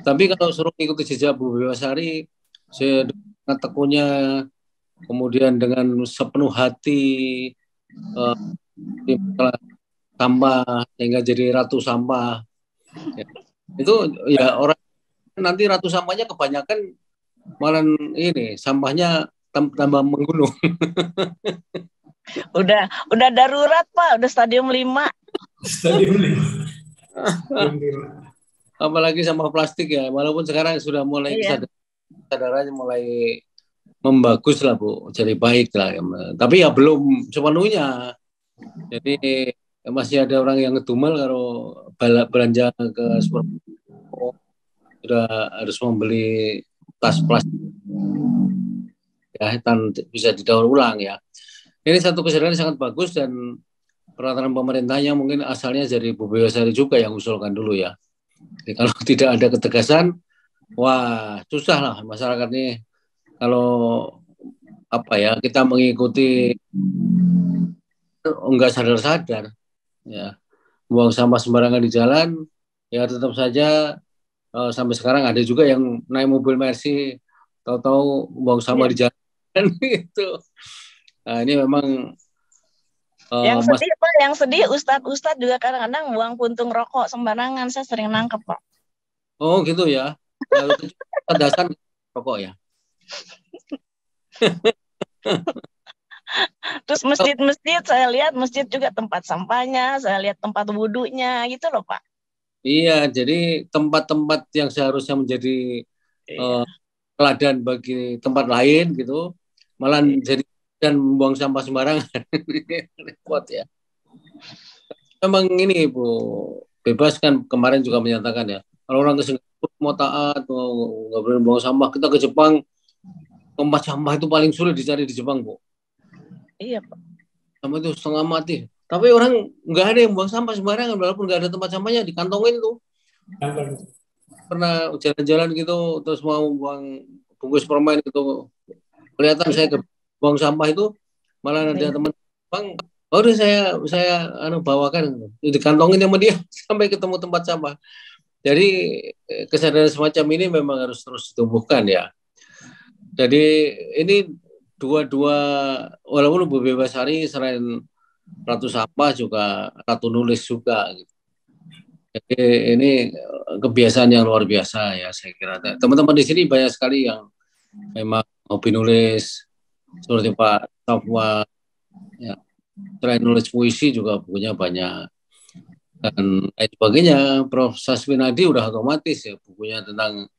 Tapi kalau suruh ikuti jejak Bu Bebasari, saya dengan tekunnya, kemudian dengan sepenuh hati sampah sehingga jadi ratu sampah. Ya. Itu ya orang nanti ratu sampahnya kebanyakan malah ini sampahnya tambah menggunung. Udah darurat Pak, udah stadium 5. Stadium 5. Apalagi sampah plastik ya, walaupun sekarang sudah mulai kesadarannya mulai membagus lah Bu, jadi baik lah. Tapi ya belum sepenuhnya. Jadi masih ada orang yang ngedumel kalau belanja ke supermarket sudah harus membeli tas plastik ya, dan bisa didaur ulang ya. Ini satu kesadaran sangat bagus dan peraturan pemerintahnya mungkin asalnya dari Bu Bebasari juga yang usulkan dulu ya. Jadi kalau tidak ada ketegasan, wah susah lah masyarakat ini. Kalau apa ya kita mengikuti enggak sadar-sadar ya, buang sampah sembarangan di jalan ya tetap saja sampai sekarang ada juga yang naik mobil Mercy tahu-tahu buang sampah di jalan gitu. Nah, ini memang yang sedih Ustadz juga kadang-kadang buang puntung rokok sembarangan, saya sering nangkep Pak. Oh gitu ya. Lalu dasar rokok ya. Terus masjid-masjid saya lihat masjid juga tempat sampahnya, saya lihat tempat wudhunya gitu loh Pak. Iya, jadi tempat-tempat yang seharusnya menjadi teladan bagi tempat lain gitu, malah jadi dan membuang sampah sembarangan. Repot ya. Memang ini Bu Bebas kan kemarin juga menyatakan ya, kalau orang ke Singapura mau taat, nggak boleh buang sampah, kita ke Jepang tempat sampah itu paling sulit dicari di Jepang Bu. Iya Pak. Sampah itu setengah mati. Tapi orang nggak ada yang buang sampah sembarangan, walaupun nggak ada tempat sampahnya dikantongin tuh. Pernah jalan-jalan gitu, terus mau buang bungkus permen gitu, kelihatan saya ke buang sampah itu, malah ada teman bang, udah saya bawakan, dikantongin sama dia sampai ketemu tempat sampah. Jadi kesadaran semacam ini memang harus terus ditumbuhkan ya. Jadi ini dua walaupun Bu Bebasari selain ratu sampah juga ratu nulis juga gitu. Jadi ini kebiasaan yang luar biasa ya saya kira. Teman-teman di sini banyak sekali yang memang hobi nulis seperti Pak Safwa ya. Selain nulis puisi juga bukunya banyak dan lain sebagainya. Prof. Sasminadi udah otomatis ya bukunya tentang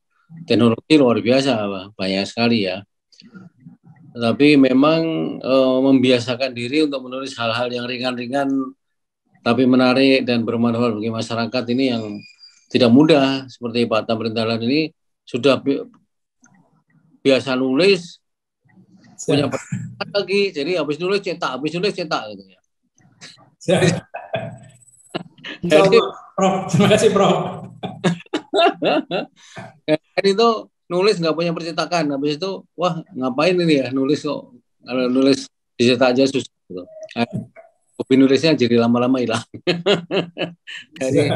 teknologi luar biasa banyak sekali ya. Tapi memang membiasakan diri untuk menulis hal-hal yang ringan-ringan tapi menarik dan bermanfaat bagi masyarakat ini yang tidak mudah. Seperti Pak Tamrin Dahlan ini sudah biasa nulis, punya pertanyaan lagi, jadi habis nulis cetak gitu ya. Jadi, Prof, terima kasih Prof. Itu nulis nggak punya percetakan, habis itu wah ngapain ini ya nulis kok, kalau nulis dicetak aja susah gitu. Hobi nulisnya jadi lama-lama hilang. Jadi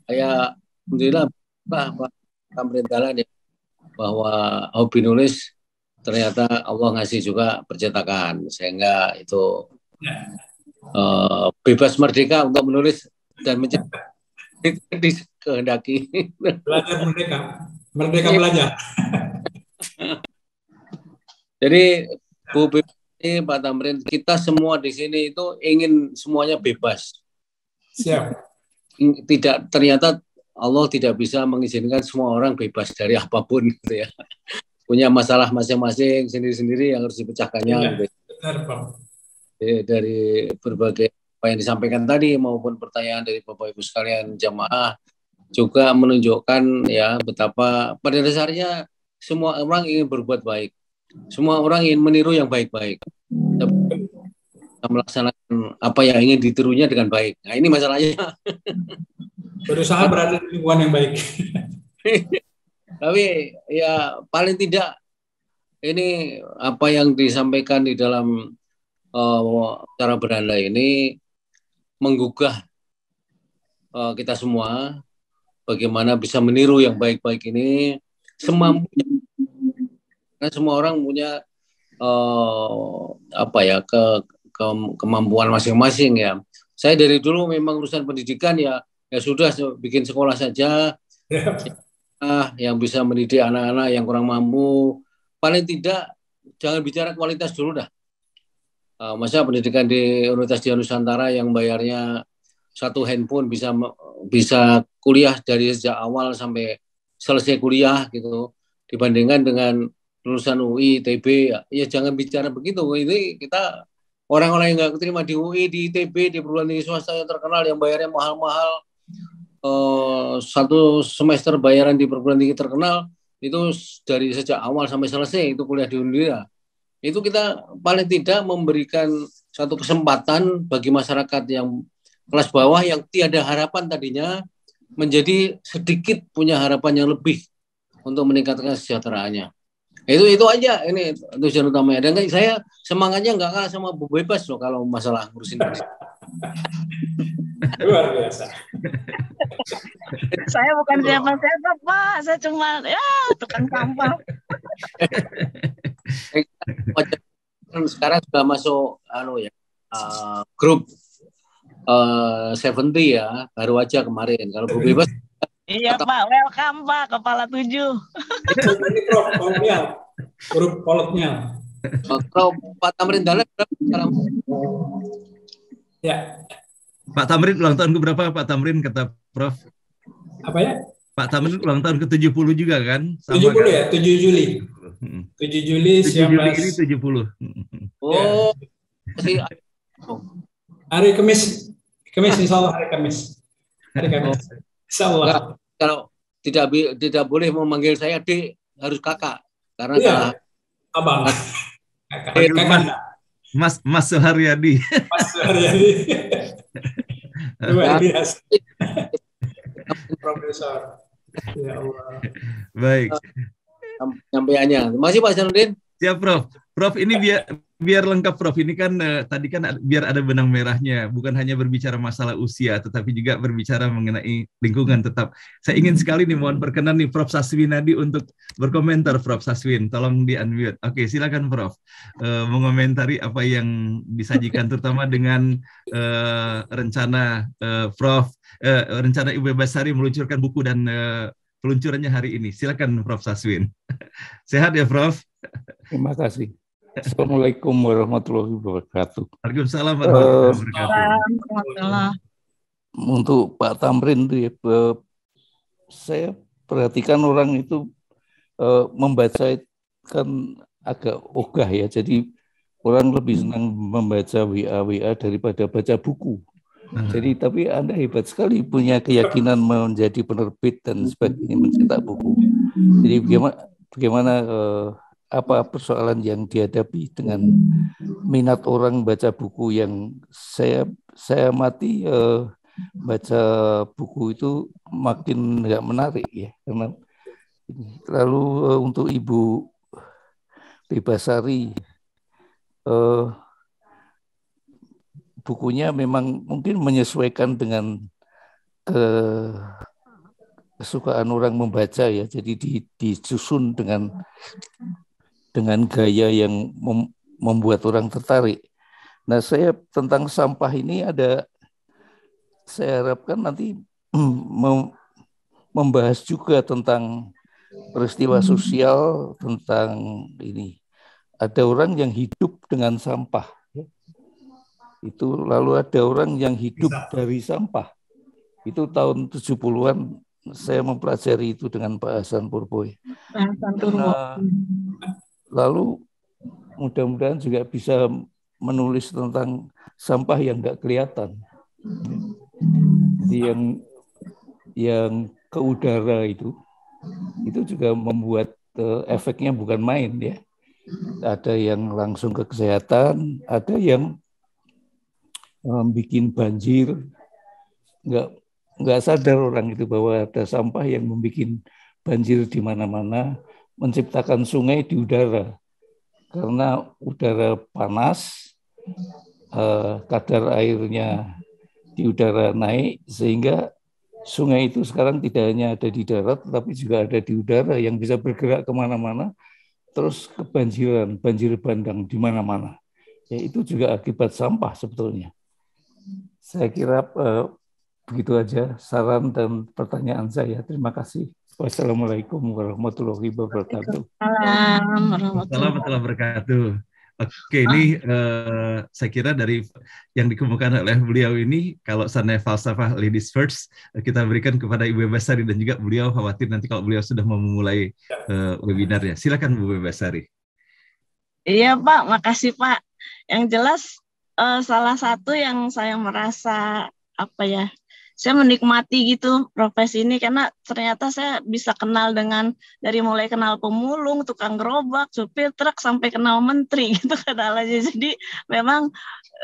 saya alhamdulillah Pak Tamrin Dahlan ya, bahwa hobi nulis ternyata Allah ngasih juga percetakan sehingga itu bebas merdeka untuk menulis dan mencetak dikehendaki. Belajar merdeka belajar. Jadi Bu Pak Tamrin, kita semua di sini itu ingin semuanya bebas. Siap. Tidak, ternyata Allah tidak bisa mengizinkan semua orang bebas dari apapun gitu ya. Punya masalah masing-masing sendiri-sendiri yang harus dipecahkannya. Ya, gitu. benar, Pak. dari berbagai apa yang disampaikan tadi maupun pertanyaan dari Bapak Ibu sekalian jamaah juga menunjukkan ya betapa pada dasarnya semua orang ingin berbuat baik. Semua orang ingin meniru yang baik-baik. Melaksanakan apa yang ingin ditirunya dengan baik. Nah, ini masalahnya. Berusaha berada di lingkungan yang baik. Tapi ya paling tidak ini apa yang disampaikan di dalam cara beranda ini menggugah kita semua bagaimana bisa meniru yang baik-baik ini semampunya. Karena semua orang punya kemampuan masing-masing ya. Saya dari dulu memang urusan pendidikan ya sudah bikin sekolah saja yang bisa mendidik anak-anak yang kurang mampu. Paling tidak jangan bicara kualitas dulu dah. Masa pendidikan di Universitas Dian Nusantara yang bayarnya satu handphone bisa kuliah dari sejak awal sampai selesai kuliah gitu, dibandingkan dengan lulusan UI, ITB, ya jangan bicara begitu. Ini kita orang-orang yang nggak keterima di UI, di ITB, di perguruan tinggi swasta yang terkenal yang bayarnya mahal-mahal, satu semester bayaran di perguruan tinggi terkenal itu dari sejak awal sampai selesai itu kuliah di Undira. Itu kita paling tidak memberikan satu kesempatan bagi masyarakat yang kelas bawah yang tiada harapan tadinya menjadi sedikit punya harapan yang lebih untuk meningkatkan kesejahteraannya. Itu aja ini tujuan utamanya. Dan saya semangatnya nggak kalah sama Bu Bebas loh kalau masalah ngurusin pendidikan. Luar biasa. Saya bukan siapa-siapa, Pak. Saya cuma tukang sampah. Sekarang sudah masuk grup 70 ya, baru aja kemarin. Kalau Bu Bebas iya Pak, welcome Pak, kepala 7. Ini grup kolonial. Kalau Pak Tamrin Dahlan berapa sekarang? Ya. Pak Tamrin ulang tahun ke berapa Pak Tamrin kata Prof? Apa ya? Pak Tamrin ulang tahun ke 70 juga kan? Sama 70 kan? Ya, 7 Juli. 7 Juli 7 Juli ini 70. Oh. Ya. Hari Kamis insya Allah hari Kamis. Insya Allah. Kalau tidak boleh memanggil saya Dek, harus kakak. Karena abang. Kakak. Mas Suharyadi. Mas Suharyadi. Luar biasa. Profesor. Ya Allah. Baik. Sampaiannya. Terima kasih Pak Janudin. Siap Prof. Prof ini biar lengkap Prof. Ini kan tadi kan biar ada benang merahnya. Bukan hanya berbicara masalah usia, tetapi juga berbicara mengenai lingkungan tetap. Saya ingin sekali nih mohon perkenan nih Prof Saswinadi untuk berkomentar Prof Saswin. Tolong di-unmute. Oke silakan Prof. Mengomentari apa yang disajikan terutama dengan rencana Prof. Rencana Ibu Bebasari meluncurkan buku dan peluncurannya hari ini. Silakan Prof Saswin. Sehat ya Prof. Terima kasih. Assalamualaikum warahmatullahi wabarakatuh. Waalaikumsalam warahmatullahi wabarakatuh. Untuk Pak Tamrin itu ya, saya perhatikan orang itu membaca kan agak ogah ya. Jadi orang lebih senang membaca WA daripada baca buku. Jadi tapi Anda hebat sekali punya keyakinan menjadi penerbit dan sebagainya mencetak buku. Jadi bagaimana apa persoalan yang dihadapi dengan minat orang baca buku yang saya amati baca buku itu makin nggak menarik ya karena lalu untuk Ibu Bebasari bukunya memang mungkin menyesuaikan dengan kesukaan orang membaca ya jadi disusun dengan gaya yang membuat orang tertarik. Nah, saya tentang sampah ini saya harapkan nanti membahas juga tentang peristiwa sosial tentang ini. Ada orang yang hidup dengan sampah. Itu lalu ada orang yang hidup dari sampah. Itu tahun 70-an saya mempelajari itu dengan Pak Hasan Purbo. Lalu mudah-mudahan juga bisa menulis tentang sampah yang nggak kelihatan. Jadi yang ke udara itu juga membuat efeknya bukan main ya. Ada yang langsung ke kesehatan, ada yang bikin banjir. Nggak sadar orang itu bahwa ada sampah yang membuat banjir di mana-mana, menciptakan sungai di udara. Karena udara panas, kadar airnya di udara naik, sehingga sungai itu sekarang tidak hanya ada di darat, tetapi juga ada di udara yang bisa bergerak kemana-mana, terus kebanjiran, banjir bandang di mana-mana. Ya, itu juga akibat sampah sebetulnya. Saya kira begitu aja saran dan pertanyaan saya. Terima kasih. Wassalamualaikum warahmatullahi wabarakatuh. Waalaikumsalam warahmatullahi wabarakatuh. Oke, ini saya kira dari yang dikemukakan oleh beliau ini, kalau sana falsafah ladies first, kita berikan kepada Ibu Bebasari, dan juga beliau khawatir nanti kalau beliau sudah memulai webinarnya. Silakan Bu Bebasari. Iya Pak, makasih Pak. Yang jelas salah satu yang saya merasa saya menikmati gitu profesi ini, karena ternyata saya bisa kenal dari mulai kenal pemulung, tukang gerobak, supir truk, sampai kenal menteri gitu kenalannya. Jadi memang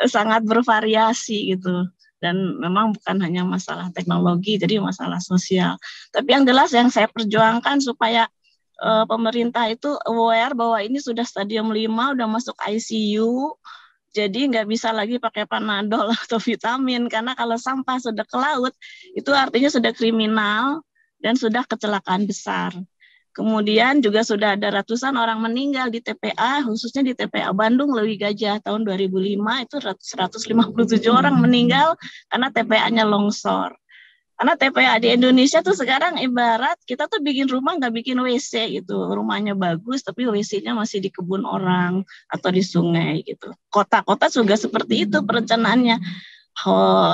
sangat bervariasi gitu. Dan memang bukan hanya masalah teknologi, jadi masalah sosial. Tapi yang jelas yang saya perjuangkan supaya pemerintah itu aware bahwa ini sudah stadium 5, udah masuk ICU. Jadi nggak bisa lagi pakai Panadol atau vitamin, karena kalau sampah sudah ke laut, itu artinya sudah kriminal dan sudah kecelakaan besar. Kemudian juga sudah ada ratusan orang meninggal di TPA, khususnya di TPA Bandung, Lewi Gajah tahun 2005, itu 157 orang meninggal karena TPA-nya longsor. Karena TPA di Indonesia tuh sekarang ibarat kita tuh bikin rumah nggak bikin WC gitu. Rumahnya bagus tapi WC-nya masih di kebun orang atau di sungai gitu. Kota-kota juga seperti itu perencanaannya.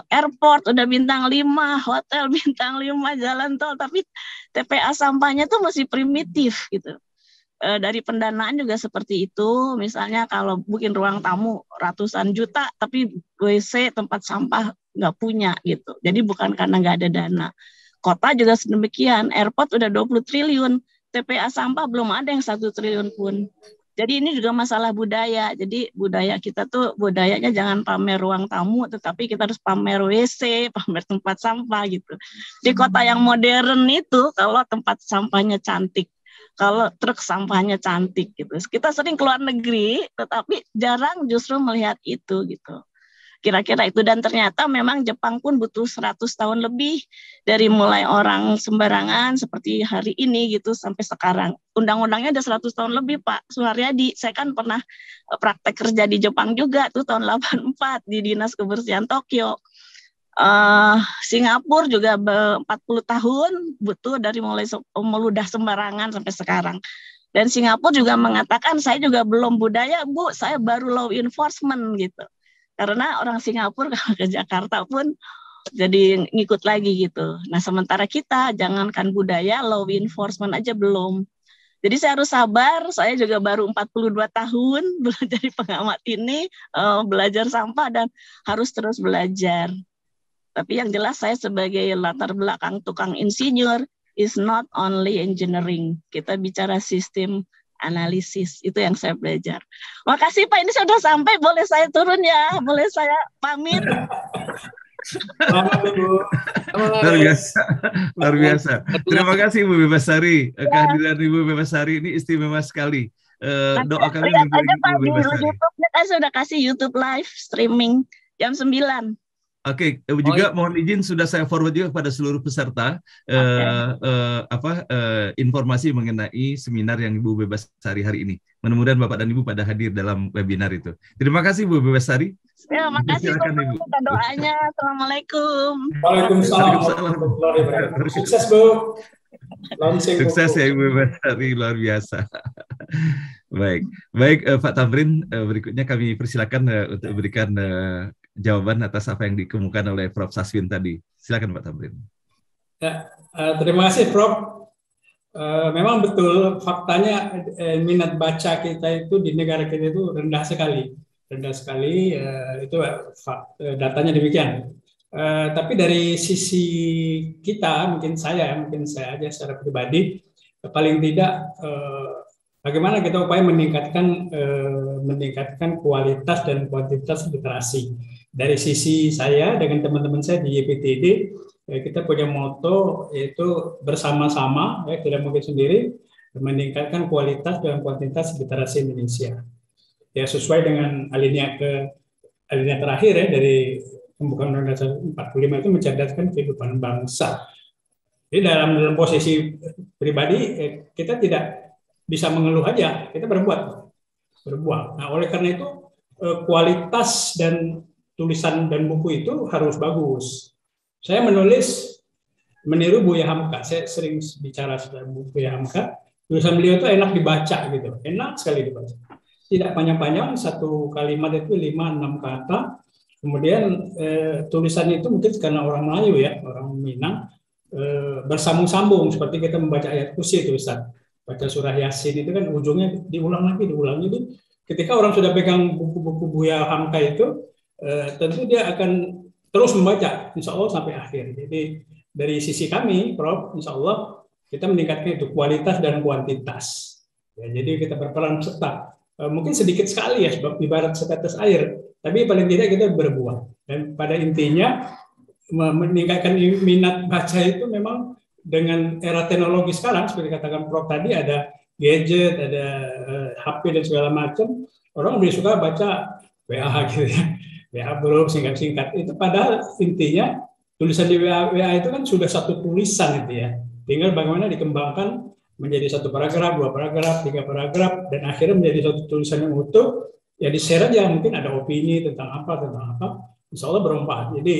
Airport udah bintang 5, hotel bintang 5, jalan tol, tapi TPA sampahnya tuh masih primitif gitu. Dari pendanaan juga seperti itu. Misalnya kalau bikin ruang tamu ratusan juta, tapi WC tempat sampah nggak punya gitu. Jadi bukan karena nggak ada dana. Kota juga sedemikian. Airport udah 20 triliun. TPA sampah belum ada yang 1 triliun pun. Jadi ini juga masalah budaya. Jadi budaya kita tuh, budayanya jangan pamer ruang tamu, tetapi kita harus pamer WC, pamer tempat sampah gitu. Di kota yang modern itu, kalau tempat sampahnya cantik, kalau truk sampahnya cantik gitu. Kita sering keluar negeri, tetapi jarang justru melihat itu gitu. Kira-kira itu, dan ternyata memang Jepang pun butuh 100 tahun lebih dari mulai orang sembarangan seperti hari ini gitu sampai sekarang. Undang-undangnya ada 100 tahun lebih Pak Suharyadi. Saya kan pernah praktek kerja di Jepang juga tuh tahun 84 di Dinas Kebersihan Tokyo. Singapura juga 40 tahun butuh dari mulai meludah sembarangan sampai sekarang. Dan Singapura juga mengatakan saya juga belum budaya Bu, saya baru law enforcement gitu. Karena orang Singapura kalau ke Jakarta pun jadi ngikut lagi gitu. Nah sementara kita jangankan budaya, law enforcement aja belum. Jadi saya harus sabar, saya juga baru 42 tahun belajar di pengamat ini, belajar sampah dan harus terus belajar. Tapi yang jelas saya sebagai latar belakang tukang insinyur is not only engineering. Kita bicara sistem analisis, itu yang saya belajar. Makasih Pak, ini sudah sampai, boleh saya turun ya? Boleh saya pamit? Luar biasa, luar biasa. Terima kasih Ibu Bebasari. Kehadiran Ibu Bebasari ini istimewa sekali. Doa kami untuk Ibu Bebasari. YouTube-nya kan sudah kasih YouTube live streaming jam 9. Oke, juga mohon izin sudah saya forward juga kepada seluruh peserta informasi mengenai seminar yang Ibu Bebasari hari ini. Mudah-mudahan Bapak dan Ibu pada hadir dalam webinar itu. Terima kasih Bu Bebasari. Ya, makasih untuk doanya. Assalamualaikum. Waalaikumsalam. Sukses Bu. Sukses ya Ibu Bebasari, luar biasa. Baik Pak Tamrin, berikutnya kami persilakan untuk berikan jawaban atas apa yang dikemukakan oleh Prof. Saswin tadi. Silakan Pak Tamrin. Ya, terima kasih Prof. Memang betul faktanya minat baca kita itu di negara kita itu rendah sekali. rendah sekali. Itu datanya demikian. Tapi dari sisi kita, mungkin saya aja secara pribadi, paling tidak bagaimana kita upaya meningkatkan kualitas dan kuantitas literasi. Dari sisi saya dengan teman-teman saya di YPTD, kita punya moto yaitu bersama-sama, tidak mungkin sendiri, meningkatkan kualitas dan kuantitas literasi Indonesia. Ya sesuai dengan alinea terakhir ya dari pembukaan Undang-Undang 45 itu mencerdaskan kehidupan bangsa. Jadi dalam posisi pribadi kita tidak bisa mengeluh aja, kita berbuat. Nah, oleh karena itu kualitas dan tulisan dan buku itu harus bagus. Saya meniru Buya Hamka. Saya sering bicara tentang Buya Hamka. Tulisan beliau itu enak dibaca gitu, enak sekali dibaca. Tidak panjang-panjang, satu kalimat itu 5-6 kata. Kemudian tulisannya itu mungkin karena orang Melayu ya, orang Minang, bersambung-sambung seperti kita membaca ayat kursi itu Ustaz. Baca surah Yasin itu kan ujungnya diulang lagi. Jadi ketika orang sudah pegang buku-buku Buya Hamka itu, tentu dia akan terus membaca, insya Allah sampai akhir. Jadi dari sisi kami, Prof, insya Allah kita meningkatkan itu kualitas dan kuantitas. Ya, jadi kita berperan serta. Mungkin sedikit sekali ya, sebab ibarat setetes air, tapi paling tidak kita berbuat. Dan pada intinya meningkatkan minat baca itu memang dengan era teknologi sekarang, seperti katakan Prof tadi, ada gadget, ada HP dan segala macam, orang lebih suka baca WA gitu ya, WA belum singkat-singkat. Itu padahal intinya tulisan di WA itu kan sudah satu tulisan itu ya. Tinggal bagaimana dikembangkan menjadi satu paragraf, 2 paragraf, 3 paragraf, dan akhirnya menjadi satu tulisan yang utuh. Ya di-share aja, mungkin ada opini tentang apa, insya Allah bermanfaat. Jadi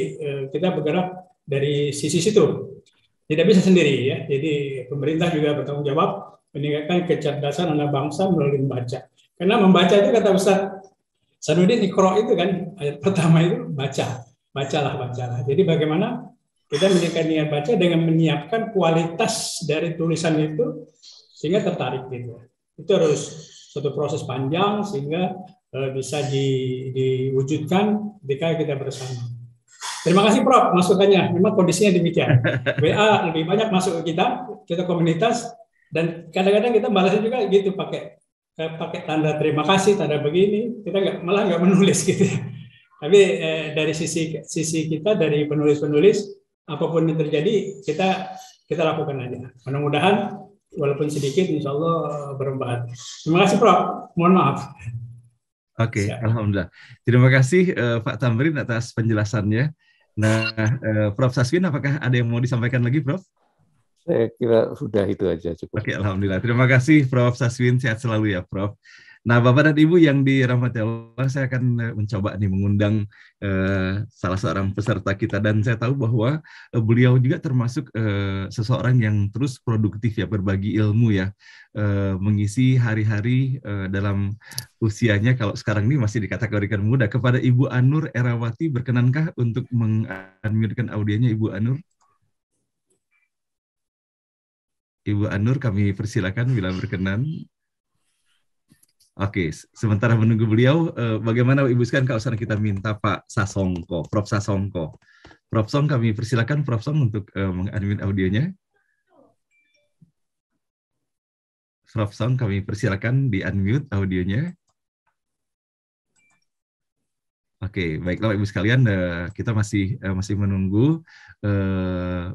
kita bergerak dari sisi situ. Tidak bisa sendiri ya. Jadi pemerintah juga bertanggung jawab meningkatkan kecerdasan anak bangsa melalui membaca. Karena membaca itu kata Ustaz Sanudin Iqra itu kan ayat pertama itu bacalah. Jadi bagaimana kita meningkatkan niat baca dengan menyiapkan kualitas dari tulisan itu sehingga tertarik gitu. Itu harus satu proses panjang sehingga bisa diwujudkan ketika kita bersama. Terima kasih Prof masukannya. Memang kondisinya demikian. WA lebih banyak masuk ke kita komunitas, dan kadang-kadang kita balasnya juga gitu pakai tanda terima kasih, tanda begini. Kita malah nggak menulis gitu. Tapi dari sisi kita dari penulis apapun yang terjadi kita lakukan aja. Mudah-mudahan walaupun sedikit insya Allah bermanfaat. Terima kasih Prof. Mohon maaf. Oke, alhamdulillah. Terima kasih Pak Tamrin atas penjelasannya. Nah, Prof Saswin, apakah ada yang mau disampaikan lagi, Prof? Saya kira sudah itu aja cukup. Oke, alhamdulillah. Terima kasih Prof Saswin, sehat selalu ya, Prof. Nah, Bapak dan Ibu yang dirahmati Allah, saya akan mencoba nih mengundang salah seorang peserta kita, dan saya tahu bahwa beliau juga termasuk seseorang yang terus produktif ya, berbagi ilmu ya, mengisi hari-hari dalam usianya, kalau sekarang ini masih dikategorikan muda. Kepada Ibu Anur Erawati, berkenankah untuk mengunmute audionya Ibu Anur? Ibu Anur, kami persilakan bila berkenan. Oke, sementara menunggu beliau, bagaimana Ibu sekalian kalau sekarang kita minta Pak Sasongko, Prof Sasongko. Prof Song, kami persilakan Prof Song untuk mengunmute audionya. Prof Song, kami persilakan di-unmute audionya. Oke, baiklah Ibu sekalian, kita masih menunggu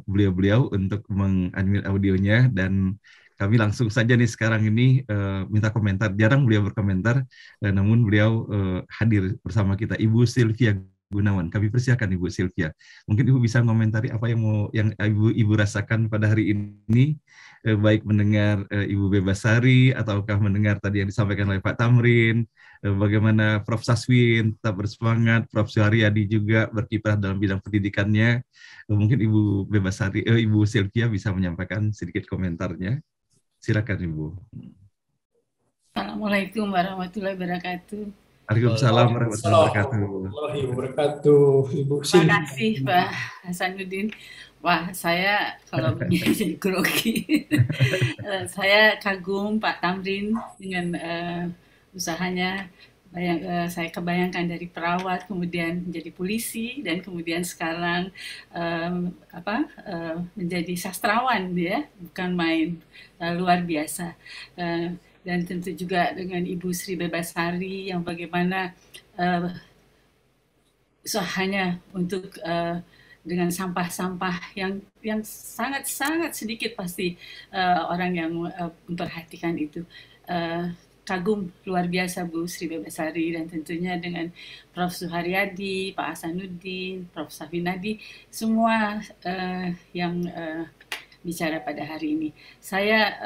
beliau-beliau untuk mengunmute audionya, dan kami langsung saja nih sekarang ini minta komentar. Jarang beliau berkomentar, namun beliau hadir bersama kita, Ibu Sylvia Gunawan. Kami persilakan Ibu Sylvia. Mungkin Ibu bisa mengomentari apa yang Ibu rasakan pada hari ini, baik mendengar Ibu Bebasari ataukah mendengar tadi yang disampaikan oleh Pak Tamrin, bagaimana Prof Saswin tetap bersemangat, Prof Suharyadi juga berkiprah dalam bidang pendidikannya. Mungkin Ibu Bebasari, Ibu Sylvia bisa menyampaikan sedikit komentarnya. Silakan Ibu. Assalamualaikum warahmatullahi wabarakatuh. Waalaikumsalam warahmatullahi wabarakatuh. Ibu. Terima kasih Pak Hasanuddin. Wah, saya kalau begini jadi grogi. Saya kagum Pak Tamrin dengan usahanya saya kebayangkan dari perawat, kemudian menjadi polisi, dan kemudian sekarang menjadi sastrawan, ya, bukan main, luar biasa. Dan tentu juga dengan Ibu Sri Bebasari yang bagaimana usahanya untuk dengan sampah-sampah yang sangat-sangat sedikit pasti orang yang memperhatikan itu. Kagum luar biasa Bu Sri Bebasari, dan tentunya dengan Prof. Suharyadi, Pak Hasanuddin, Prof. Safinadi, semua yang bicara pada hari ini. Saya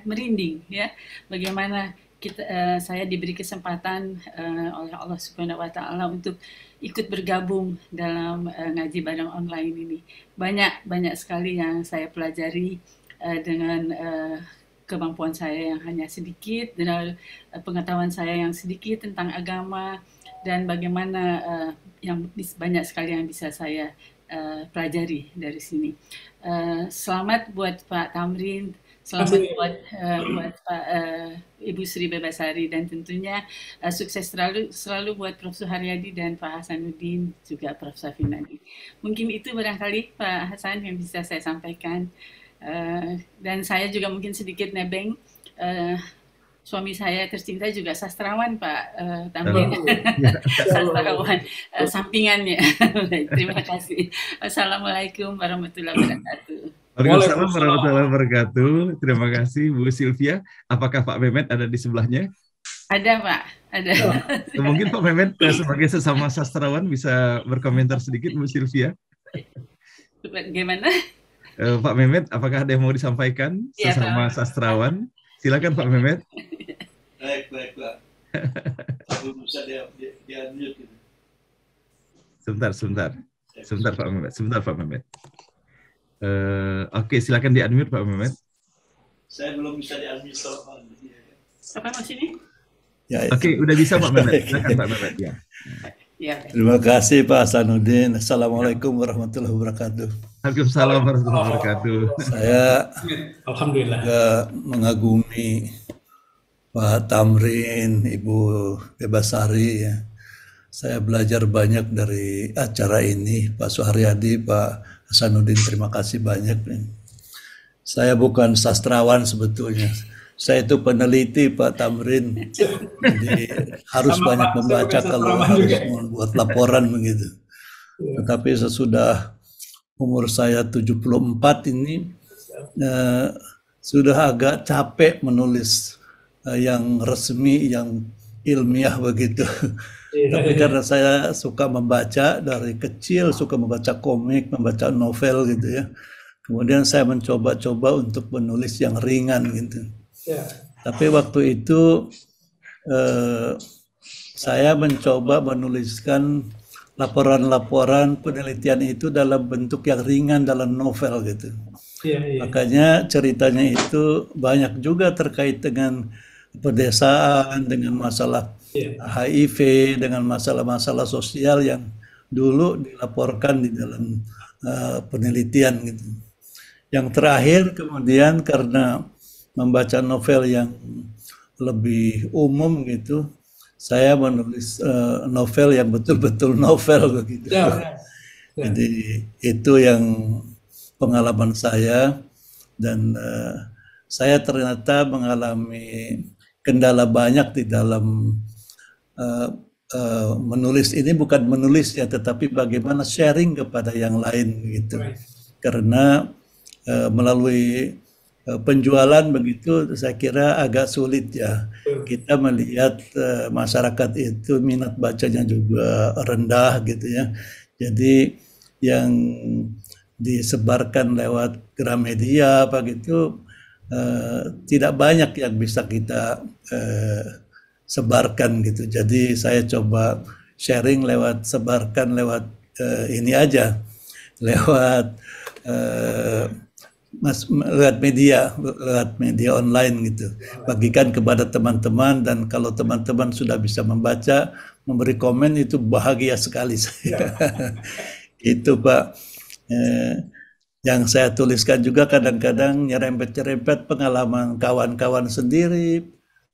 merinding, ya, bagaimana saya diberi kesempatan oleh Allah Subhanahu wa Ta'ala untuk ikut bergabung dalam ngaji bareng online ini. Banyak sekali yang saya pelajari dengan kemampuan saya yang hanya sedikit, dan pengetahuan saya yang sedikit tentang agama, dan bagaimana banyak sekali yang bisa saya pelajari dari sini. Selamat buat Pak Tamrin, selamat buat Pak Ibu Sri Bebasari, dan tentunya sukses selalu buat Prof. Suharyadi dan Pak Hasanuddin, juga Prof. Safinadi. Mungkin itu barangkali Pak Hasan yang bisa saya sampaikan. Dan saya juga mungkin sedikit nebeng, suami saya tercinta juga sastrawan Pak Tamrin, sastrawan sampingannya. Terima kasih. Assalamualaikum warahmatullahi wabarakatuh. Waalaikumsalam warahmatullahi wabarakatuh. Terima kasih Bu Sylvia. Apakah Pak Mehmet ada di sebelahnya? Ada Pak, ada. Mungkin Pak Mehmet sebagai sesama sastrawan bisa berkomentar sedikit Bu Sylvia. Gimana? Pak Mehmet, apakah ada yang mau disampaikan sesama sastrawan? Silakan Pak Mehmet. Baik Pak. Aku bisa di-unmute. Sebentar Pak Mehmet. Oke, silakan di-unmute Pak Mehmet. Saya belum bisa di-unmute. Apa mau sini? Ya, oke, udah bisa Pak Mehmet. Silakan Pak Mehmet, ya. Ya. Terima kasih Pak Hasanuddin. Assalamualaikum warahmatullahi wabarakatuh. Waalaikumsalam warahmatullahi wabarakatuh. Saya alhamdulillah mengagumi Pak Tamrin, Ibu Bebasari. Ya. Saya belajar banyak dari acara ini, Pak Suharyadi, Pak Hasanuddin. Terima kasih banyak. Saya bukan sastrawan sebetulnya. Saya itu peneliti Pak Tamrin, jadi harus banyak membaca kalau harus membuat laporan begitu. Tetapi sesudah umur saya 74 ini, sudah agak capek menulis yang resmi, yang ilmiah begitu. Tapi karena saya suka membaca dari kecil, suka membaca komik, membaca novel gitu ya. Kemudian saya mencoba-coba untuk menulis yang ringan gitu. Tapi waktu itu saya mencoba menuliskan laporan-laporan penelitian itu dalam bentuk yang ringan dalam novel gitu. Makanya ceritanya itu banyak juga terkait dengan pedesaan, dengan masalah HIV, dengan masalah-masalah sosial yang dulu dilaporkan di dalam penelitian gitu. Yang terakhir kemudian karena membaca novel yang lebih umum gitu, saya menulis novel yang betul-betul novel begitu. Jadi itu yang pengalaman saya, dan saya ternyata mengalami kendala banyak di dalam menulis ini, bukan menulis ya, tetapi bagaimana sharing kepada yang lain gitu. Karena melalui penjualan begitu saya kira agak sulit ya. Kita melihat masyarakat itu minat bacanya juga rendah gitu ya. Jadi yang disebarkan lewat Gramedia apa gitu tidak banyak yang bisa kita sebarkan gitu. Jadi saya coba sharing sebarkan lewat ini aja, lewat lewat media online gitu, bagikan kepada teman-teman, dan kalau teman-teman sudah bisa membaca, memberi komen, itu bahagia sekali saya. Itu Pak, yang saya tuliskan juga kadang-kadang nyerempet-nyerempet pengalaman kawan-kawan sendiri,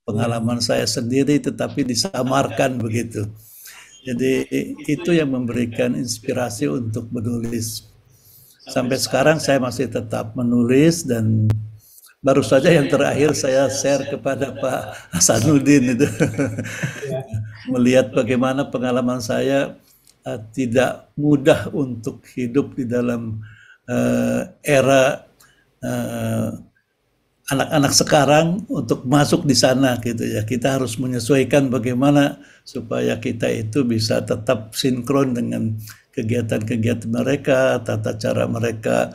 pengalaman saya sendiri tetapi disamarkan begitu. Jadi itu yang memberikan inspirasi untuk menulis. Sampai sekarang saya masih tetap menulis, dan baru saja yang terakhir saya share kepada Pak Hasanuddin itu. Melihat bagaimana pengalaman saya tidak mudah untuk hidup di dalam era anak-anak sekarang untuk masuk di sana gitu ya. Kita harus menyesuaikan bagaimana supaya kita itu bisa tetap sinkron dengan kegiatan-kegiatan mereka, tata cara mereka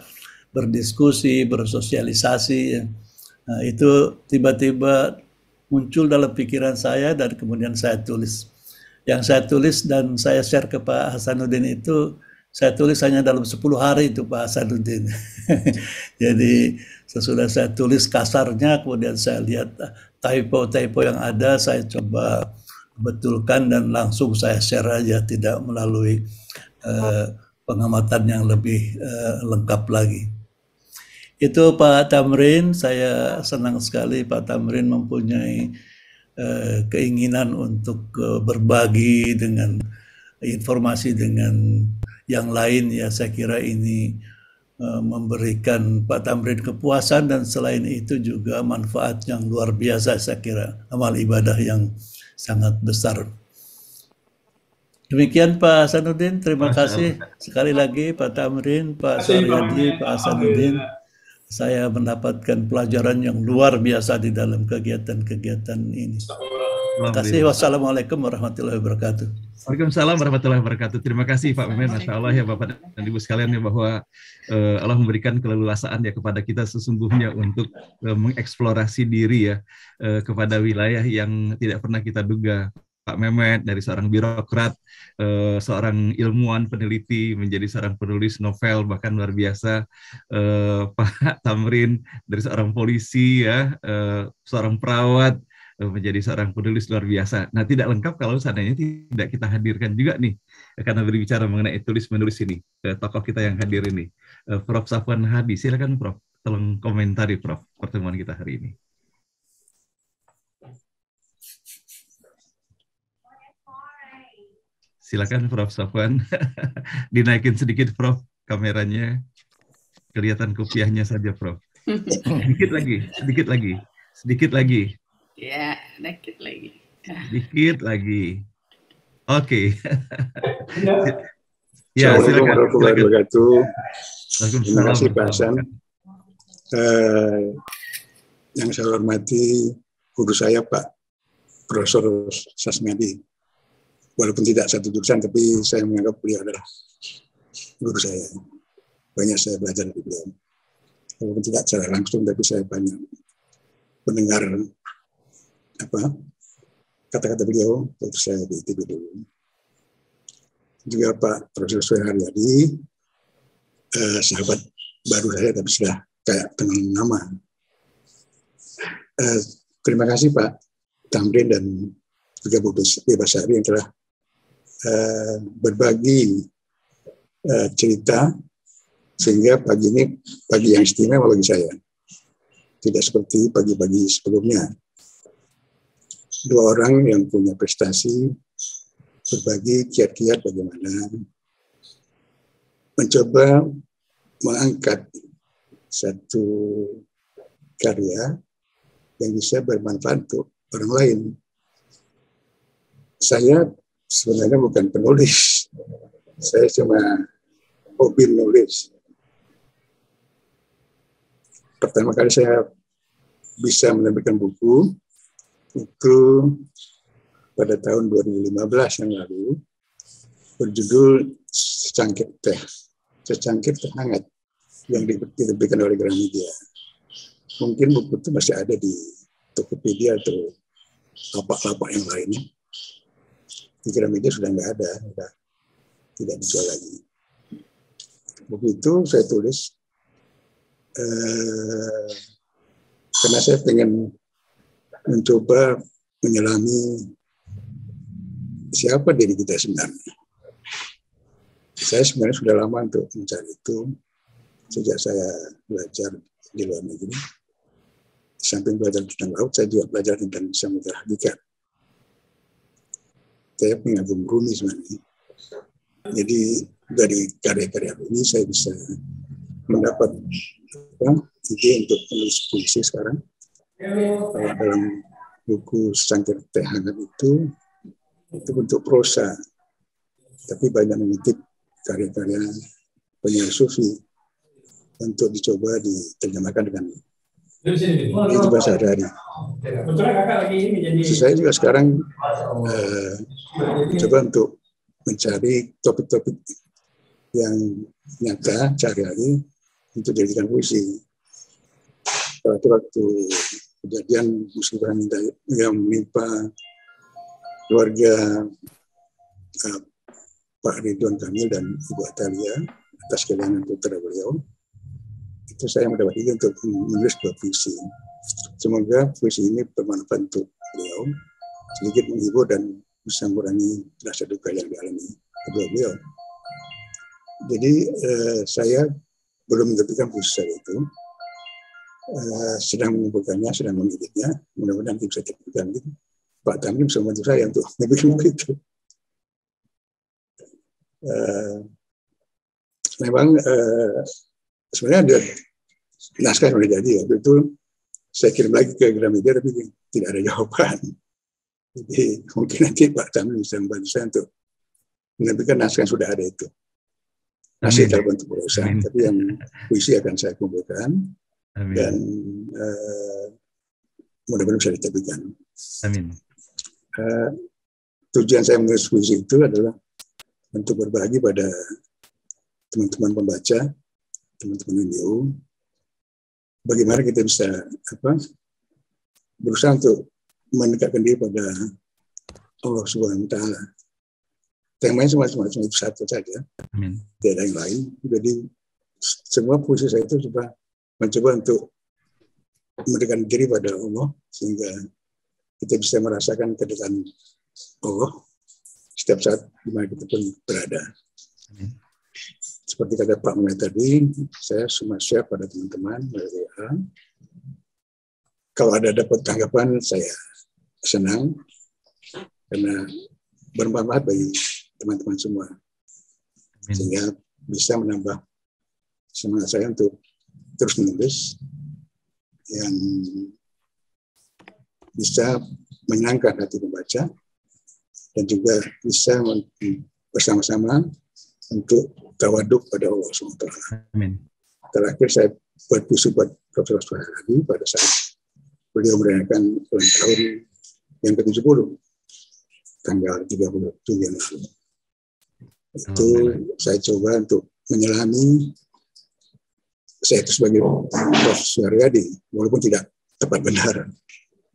berdiskusi, bersosialisasi ya. Nah, itu tiba-tiba muncul dalam pikiran saya dan kemudian saya tulis. Yang saya tulis dan saya share ke Pak Hasanuddin itu, saya tulis hanya dalam 10 hari itu Pak Hasanuddin. Jadi sesudah saya tulis kasarnya, kemudian saya lihat typo-typo yang ada, saya coba betulkan dan langsung saya share aja, tidak melalui pengamatan yang lebih lengkap lagi. Itu Pak Tamrin, saya senang sekali Pak Tamrin mempunyai keinginan untuk berbagi dengan informasi dengan yang lain ya. Saya kira ini memberikan Pak Tamrin kepuasan, dan selain itu juga manfaat yang luar biasa, saya kira amal ibadah yang sangat besar. Demikian Pak Hasanuddin, terima kasih sekali lagi Pak Tamrin, Pak Suharyadi, Pak Hasanuddin. Saya mendapatkan pelajaran yang luar biasa di dalam kegiatan-kegiatan ini. Terima kasih. Wassalamualaikum warahmatullahi wabarakatuh. Waalaikumsalam warahmatullahi wabarakatuh. Terima kasih Pak Memen, Masya Allah ya Bapak dan Ibu sekalian ya, bahwa Allah memberikan keleluasaan ya kepada kita sesungguhnya untuk mengeksplorasi diri ya kepada wilayah yang tidak pernah kita duga. Pak Mehmet dari seorang birokrat, seorang ilmuwan peneliti menjadi seorang penulis novel bahkan luar biasa. Pak Tamrin dari seorang polisi ya, seorang perawat menjadi seorang penulis luar biasa. Nah, tidak lengkap kalau seandainya tidak kita hadirkan juga nih, karena berbicara mengenai tulis-menulis ini, tokoh kita yang hadir ini. Prof. Safwan Hadi, silakan Prof. Tolong komentari Prof. pertemuan kita hari ini. Silakan Prof. Safwan, dinaikin sedikit Prof. kameranya, kelihatan kopiahnya saja Prof. Sedikit lagi. Ya, dikit lagi. Dikit lagi. Oke. Ya, Assalamualaikum warahmatullahi wabarakatuh. Terima kasih Pak Hasan. Yang saya hormati guru saya Pak Profesor Sasmiadi. Walaupun tidak satu jurusan, tapi saya menganggap beliau adalah guru saya. Banyak saya belajar dari beliau. Walaupun tidak secara langsung, tapi saya banyak mendengar kata-kata beliau waktu saya di TV dulu. Juga Pak Profesor Suharyadi, sahabat baru saya, tapi sudah kayak kenal nama. Terima kasih Pak Tamrin dan juga Bu Bebasari yang telah berbagi cerita, sehingga pagi ini pagi yang istimewa bagi saya, tidak seperti pagi-pagi sebelumnya. Dua orang yang punya prestasi berbagi kiat-kiat bagaimana mencoba mengangkat satu karya yang bisa bermanfaat untuk orang lain. Saya sebenarnya bukan penulis, saya cuma hobi menulis. Pertama kali saya bisa menerbitkan buku itu pada tahun 2015 yang lalu, berjudul Secangkir Teh Hangat, yang diterbitkan oleh Gramedia. Mungkin buku itu masih ada di Tokopedia atau lapak-lapak yang lainnya. Di Gramedia sudah nggak ada, sudah tidak dijual lagi. Buku itu saya tulis karena saya pengen mencoba menyelami siapa diri kita sebenarnya. Saya sebenarnya sudah lama untuk mencari itu, sejak saya belajar di luar negeri. samping belajar tentang laut, saya juga belajar tentang samudera hakikat. Saya pengagum Rumi sebenarnya. Jadi dari karya-karya ini saya bisa mendapat ide untuk menulis puisi sekarang. Dalam buku Secangkir Teh Hangat itu bentuk prosa, tapi banyak mengutip karya-karya penyair sufi untuk dicoba diterjemahkan dengan itu bahasa sehari-hari. Saya juga sekarang coba untuk mencari topik-topik yang nyata sehari-hari untuk dijadikan puisi. Waktu kejadian musibah yang menimpa keluarga Pak Ridwan Kamil dan Ibu Atalia atas kehilangan putra beliau, itu saya mendapat ide untuk menulis dua puisi. Semoga puisi ini bermanfaat untuk beliau, sedikit menghibur dan bisa mengurangi rasa duka yang dialami kedua beliau. Jadi saya belum menerbitkan puisi saya itu, sedang mengumpulkannya, sedang mengeditnya, mudah-mudahan nanti bisa terbitkan. Pak Tamrin bisa membantu saya untuk menerbitkan itu. Memang sebenarnya ada naskah sudah jadi. Waktu itu saya kirim lagi ke Gramedia, tapi tidak ada jawaban. Jadi mungkin nanti Pak Tamrin bisa membantu saya untuk menerbitkan naskah yang sudah ada itu. Masih dalam bentuk prosa, tapi yang puisi akan saya kumpulkan. Amin. Dan mudah-mudahan bisa diterbitkan. Amin. Tujuan saya menulis puisi itu adalah untuk berbagi pada teman-teman pembaca, teman-teman NU, bagaimana kita bisa berusaha untuk mendekatkan diri pada Allah Subhanahu Wa Taala. Temanya semua itu satu saja, tidak ada yang lain. Jadi semua puisi saya itu mencoba untuk mendekatkan diri pada Allah sehingga kita bisa merasakan kedekatan Allah setiap saat di mana kita pun berada. Seperti kata Pak Mulai tadi, saya semua share pada teman-teman melalui WA. Kalau ada dapat tanggapan, saya senang karena bermanfaat bagi teman-teman semua, sehingga bisa menambah semangat saya untuk terus menulis yang bisa menyenangkan hati pembaca dan juga bisa bersama-sama untuk tawaduk pada Allah SWT. Amin. Terakhir saya buat puisi buat Profesor Soehardi pada saat beliau merayakan ulang tahun yang ke-70 tanggal 30 Juli yang lalu. Itu saya coba untuk menyelami saya itu sebagai Prof. Suharyadi, walaupun tidak tepat benar.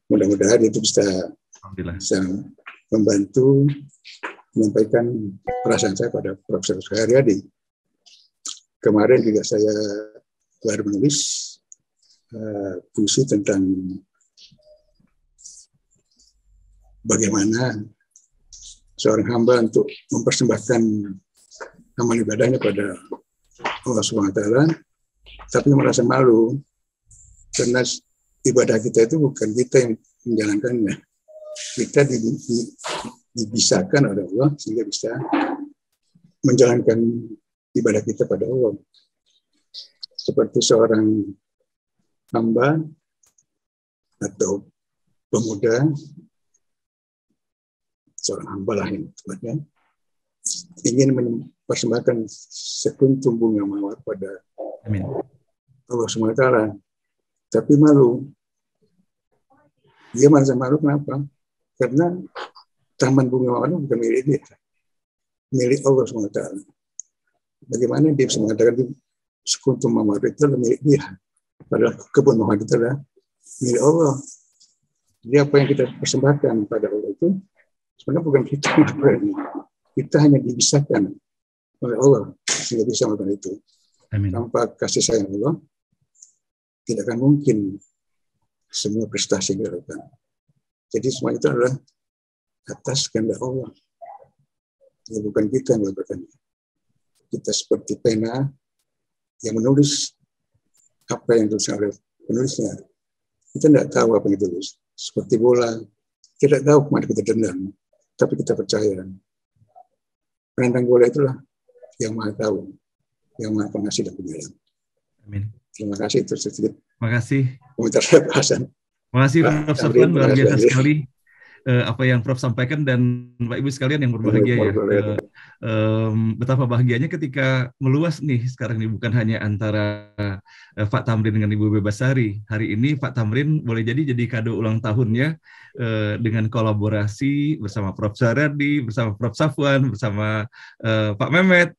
Mudah-mudahan itu bisa membantu menyampaikan perasaan saya pada Profesor Suharyadi. Kemarin juga saya baru menulis puisi tentang bagaimana seorang hamba untuk mempersembahkan amal ibadahnya pada Allah SWT, tapi merasa malu karena ibadah kita itu bukan kita yang menjalankannya. Kita dibisahkan oleh Allah sehingga bisa menjalankan ibadah kita pada Allah. Seperti seorang hamba atau pemuda, seorang hamba lah yang tepatnya, ingin mempersembahkan sekuntum bunga mawar pada Allah SWT, tapi malu. Dia merasa malu kenapa? Karena taman bunga mawar bukan milik dia, milik Allah SWT. Bagaimana dia bisa mengatakan sekuntum mawar itu adalah milik dia, padahal kebun mawar itu adalah milik Allah. Jadi apa yang kita persembahkan pada Allah itu sebenarnya bukan kita yang melakukannya. Kita hanya dibisahkan oleh Allah sehingga bisa melakukan itu. Amin. Tanpa kasih sayang Allah, tidak akan mungkin semua prestasi yang dilakukan. Jadi semua itu adalah atas kehendak Allah. Ya, bukan kita yang melakukannya. Kita seperti pena yang menulis apa yang dituliskan oleh penulisnya. Kita tidak tahu apa yang tulus. Seperti bola, tidak tahu kemana kita tendang, tapi kita percaya. Penendang bola itulah yang Maha tahu, yang Maha pengasih dan penyayang. Amin. Terima kasih, itu sedikit. Terima kasih. Komentar saya, Pak Hasan. Terima kasih Prof. Safwan, luar biasa sekali apa yang Prof sampaikan, dan Bapak Ibu sekalian yang berbahagia ya. Betapa bahagianya ketika meluas nih sekarang ini, bukan hanya antara Pak Tamrin dengan Ibu Bebasari. Hari ini Pak Tamrin boleh jadi kado ulang tahunnya dengan kolaborasi bersama Prof Saradi, bersama Prof Safwan, bersama Pak Mehmet,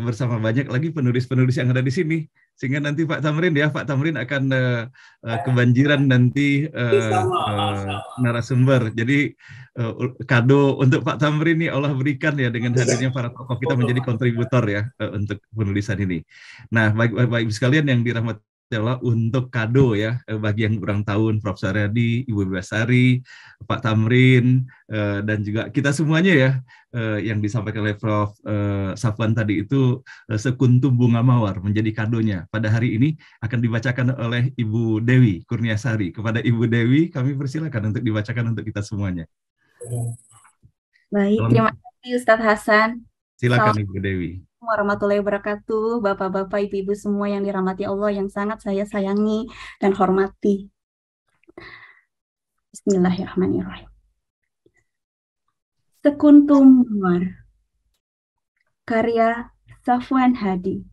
bersama banyak lagi penulis-penulis yang ada di sini. Sehingga nanti Pak Tamrin akan kebanjiran nanti narasumber. Jadi kado untuk Pak Tamrin ini Allah berikan ya, dengan hadirnya para tokoh kita menjadi kontributor ya untuk penulisan ini. Nah, Bapak Ibu sekalian yang dirahmati Allah, untuk kado ya bagi yang ulang tahun Prof Saradi, Ibu Bebasari, Pak Tamrin, dan juga kita semuanya ya, yang disampaikan oleh Prof Safwan tadi itu sekuntum bunga mawar menjadi kadonya. Pada hari ini akan dibacakan oleh Ibu Dewi Kurniasari. Kepada Ibu Dewi kami persilakan untuk dibacakan untuk kita semuanya. Baik, terima kasih Ustadz Hasan. Silakan Ibu Dewi. Warahmatullahi wabarakatuh, Bapak-bapak, Ibu-ibu semua yang dirahmati Allah, yang sangat saya sayangi dan hormati. Bismillahirrahmanirrahim. Sekuntum Mawar, karya Safwan Hadi.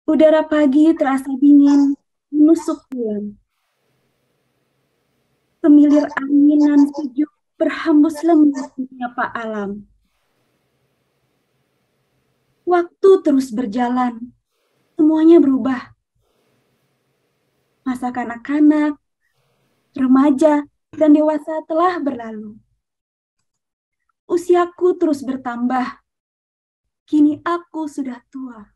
Udara pagi terasa dingin, menusuk bulan. Semilir anginan sejuk berhembus lembut menyapa alam. Waktu terus berjalan, semuanya berubah. Masa kanak-kanak, remaja, dan dewasa telah berlalu. Usiaku terus bertambah, kini aku sudah tua.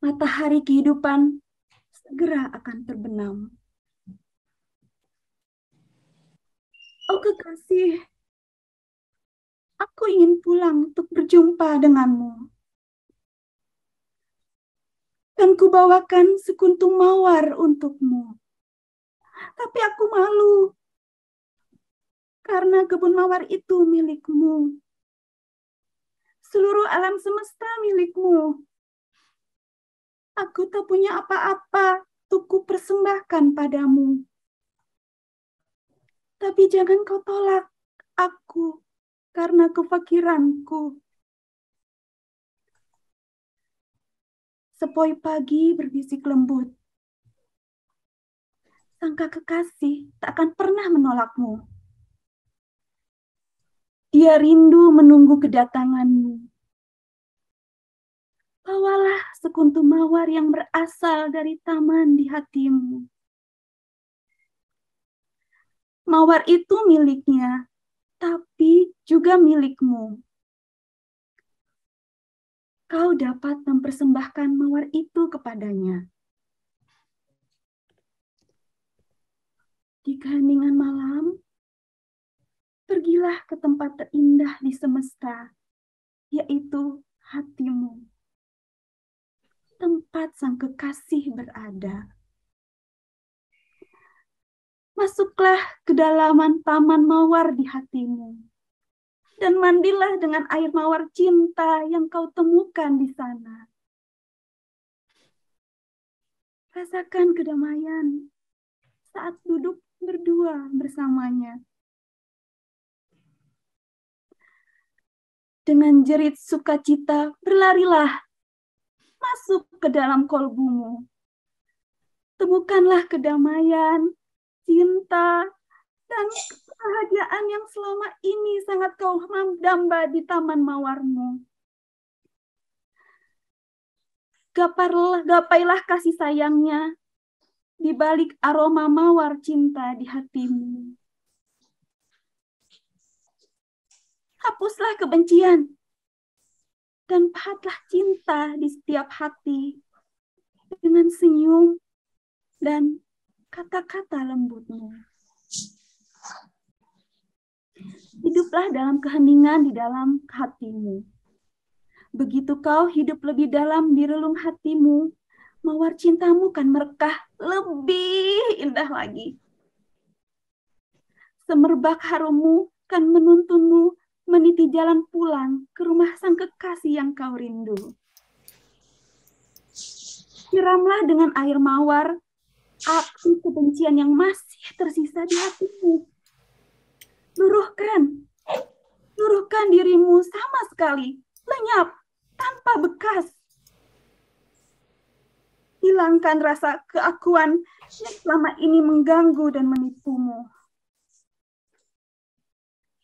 Matahari kehidupan segera akan terbenam. Oh kekasih, aku ingin pulang untuk berjumpa denganmu. Dan kubawakan sekuntum mawar untukmu. Tapi aku malu. Karena kebun mawar itu milikmu. Seluruh alam semesta milikmu. Aku tak punya apa-apa untuk kupersembahkan padamu. Tapi jangan kau tolak aku karena kefakiranku. Sepoi pagi berbisik lembut. Sangka kekasih tak akan pernah menolakmu. Dia rindu menunggu kedatanganmu. Bawalah sekuntum mawar yang berasal dari taman di hatimu. Mawar itu miliknya, tapi juga milikmu. Kau dapat mempersembahkan mawar itu kepadanya. Di keheningan malam, pergilah ke tempat terindah di semesta, yaitu hatimu. Tempat sang kekasih berada. Masuklah ke dalaman taman mawar di hatimu. Dan mandilah dengan air mawar cinta yang kau temukan di sana. Rasakan kedamaian saat duduk berdua bersamanya. Dengan jerit sukacita, berlarilah masuk ke dalam kolbumu. Temukanlah kedamaian, cinta, dan kebahagiaan yang selama ini sangat kau damba di taman mawarmu. Gapailah kasih sayangnya di balik aroma mawar cinta di hatimu. Hapuslah kebencian dan pahatlah cinta di setiap hati dengan senyum dan kata-kata lembutmu. Hiduplah dalam keheningan di dalam hatimu. Begitu kau hidup lebih dalam di relung hatimu, mawar cintamu kan merekah lebih indah lagi. Semerbak harummu kan menuntunmu meniti jalan pulang ke rumah sang kekasih yang kau rindu. Siramlah dengan air mawar api kebencian yang masih tersisa di hatimu. Luruhkan dirimu sama sekali, lenyap, tanpa bekas. Hilangkan rasa keakuan yang selama ini mengganggu dan menipumu.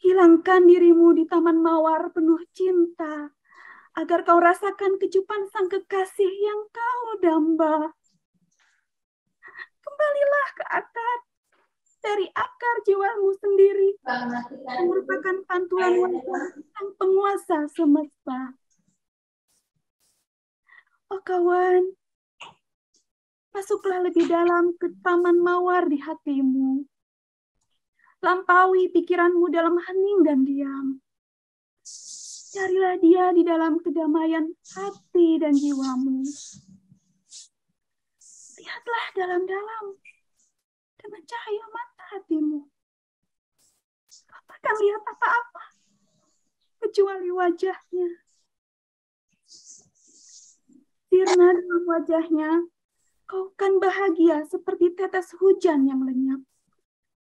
Hilangkan dirimu di taman mawar penuh cinta, agar kau rasakan kecupan sang kekasih yang kau damba. Kembalilah ke akar, dari akar jiwamu sendiri, yang merupakan pantulan wajah sang penguasa semesta. Oh kawan, masuklah lebih dalam ke taman mawar di hatimu. Lampaui pikiranmu dalam hening dan diam. Carilah dia di dalam kedamaian hati dan jiwamu. Lihatlah dalam-dalam dengan cahaya mata hatimu. Kau takkan lihat apa-apa kecuali wajahnya. Sirna dalam wajahnya, kau kan bahagia seperti tetes hujan yang lenyap,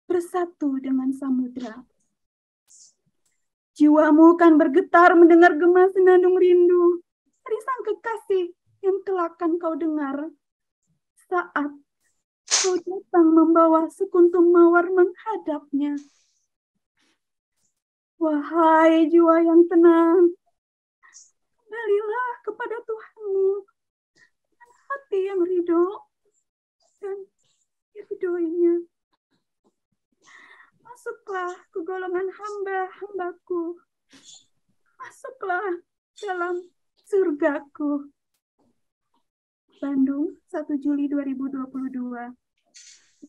bersatu dengan samudra. Jiwamu kan bergetar mendengar gema senandung rindu dari sang kekasih yang kelak akan kau dengar saat kau datang membawa sekuntum mawar menghadapnya. Wahai jiwa yang tenang, kembalilah kepada Tuhanmu dengan hati yang ridho dan ridhoinya. Masuklah ke golongan hamba-hambaku. Masuklah dalam surgaku. Bandung, 1 Juli 2022.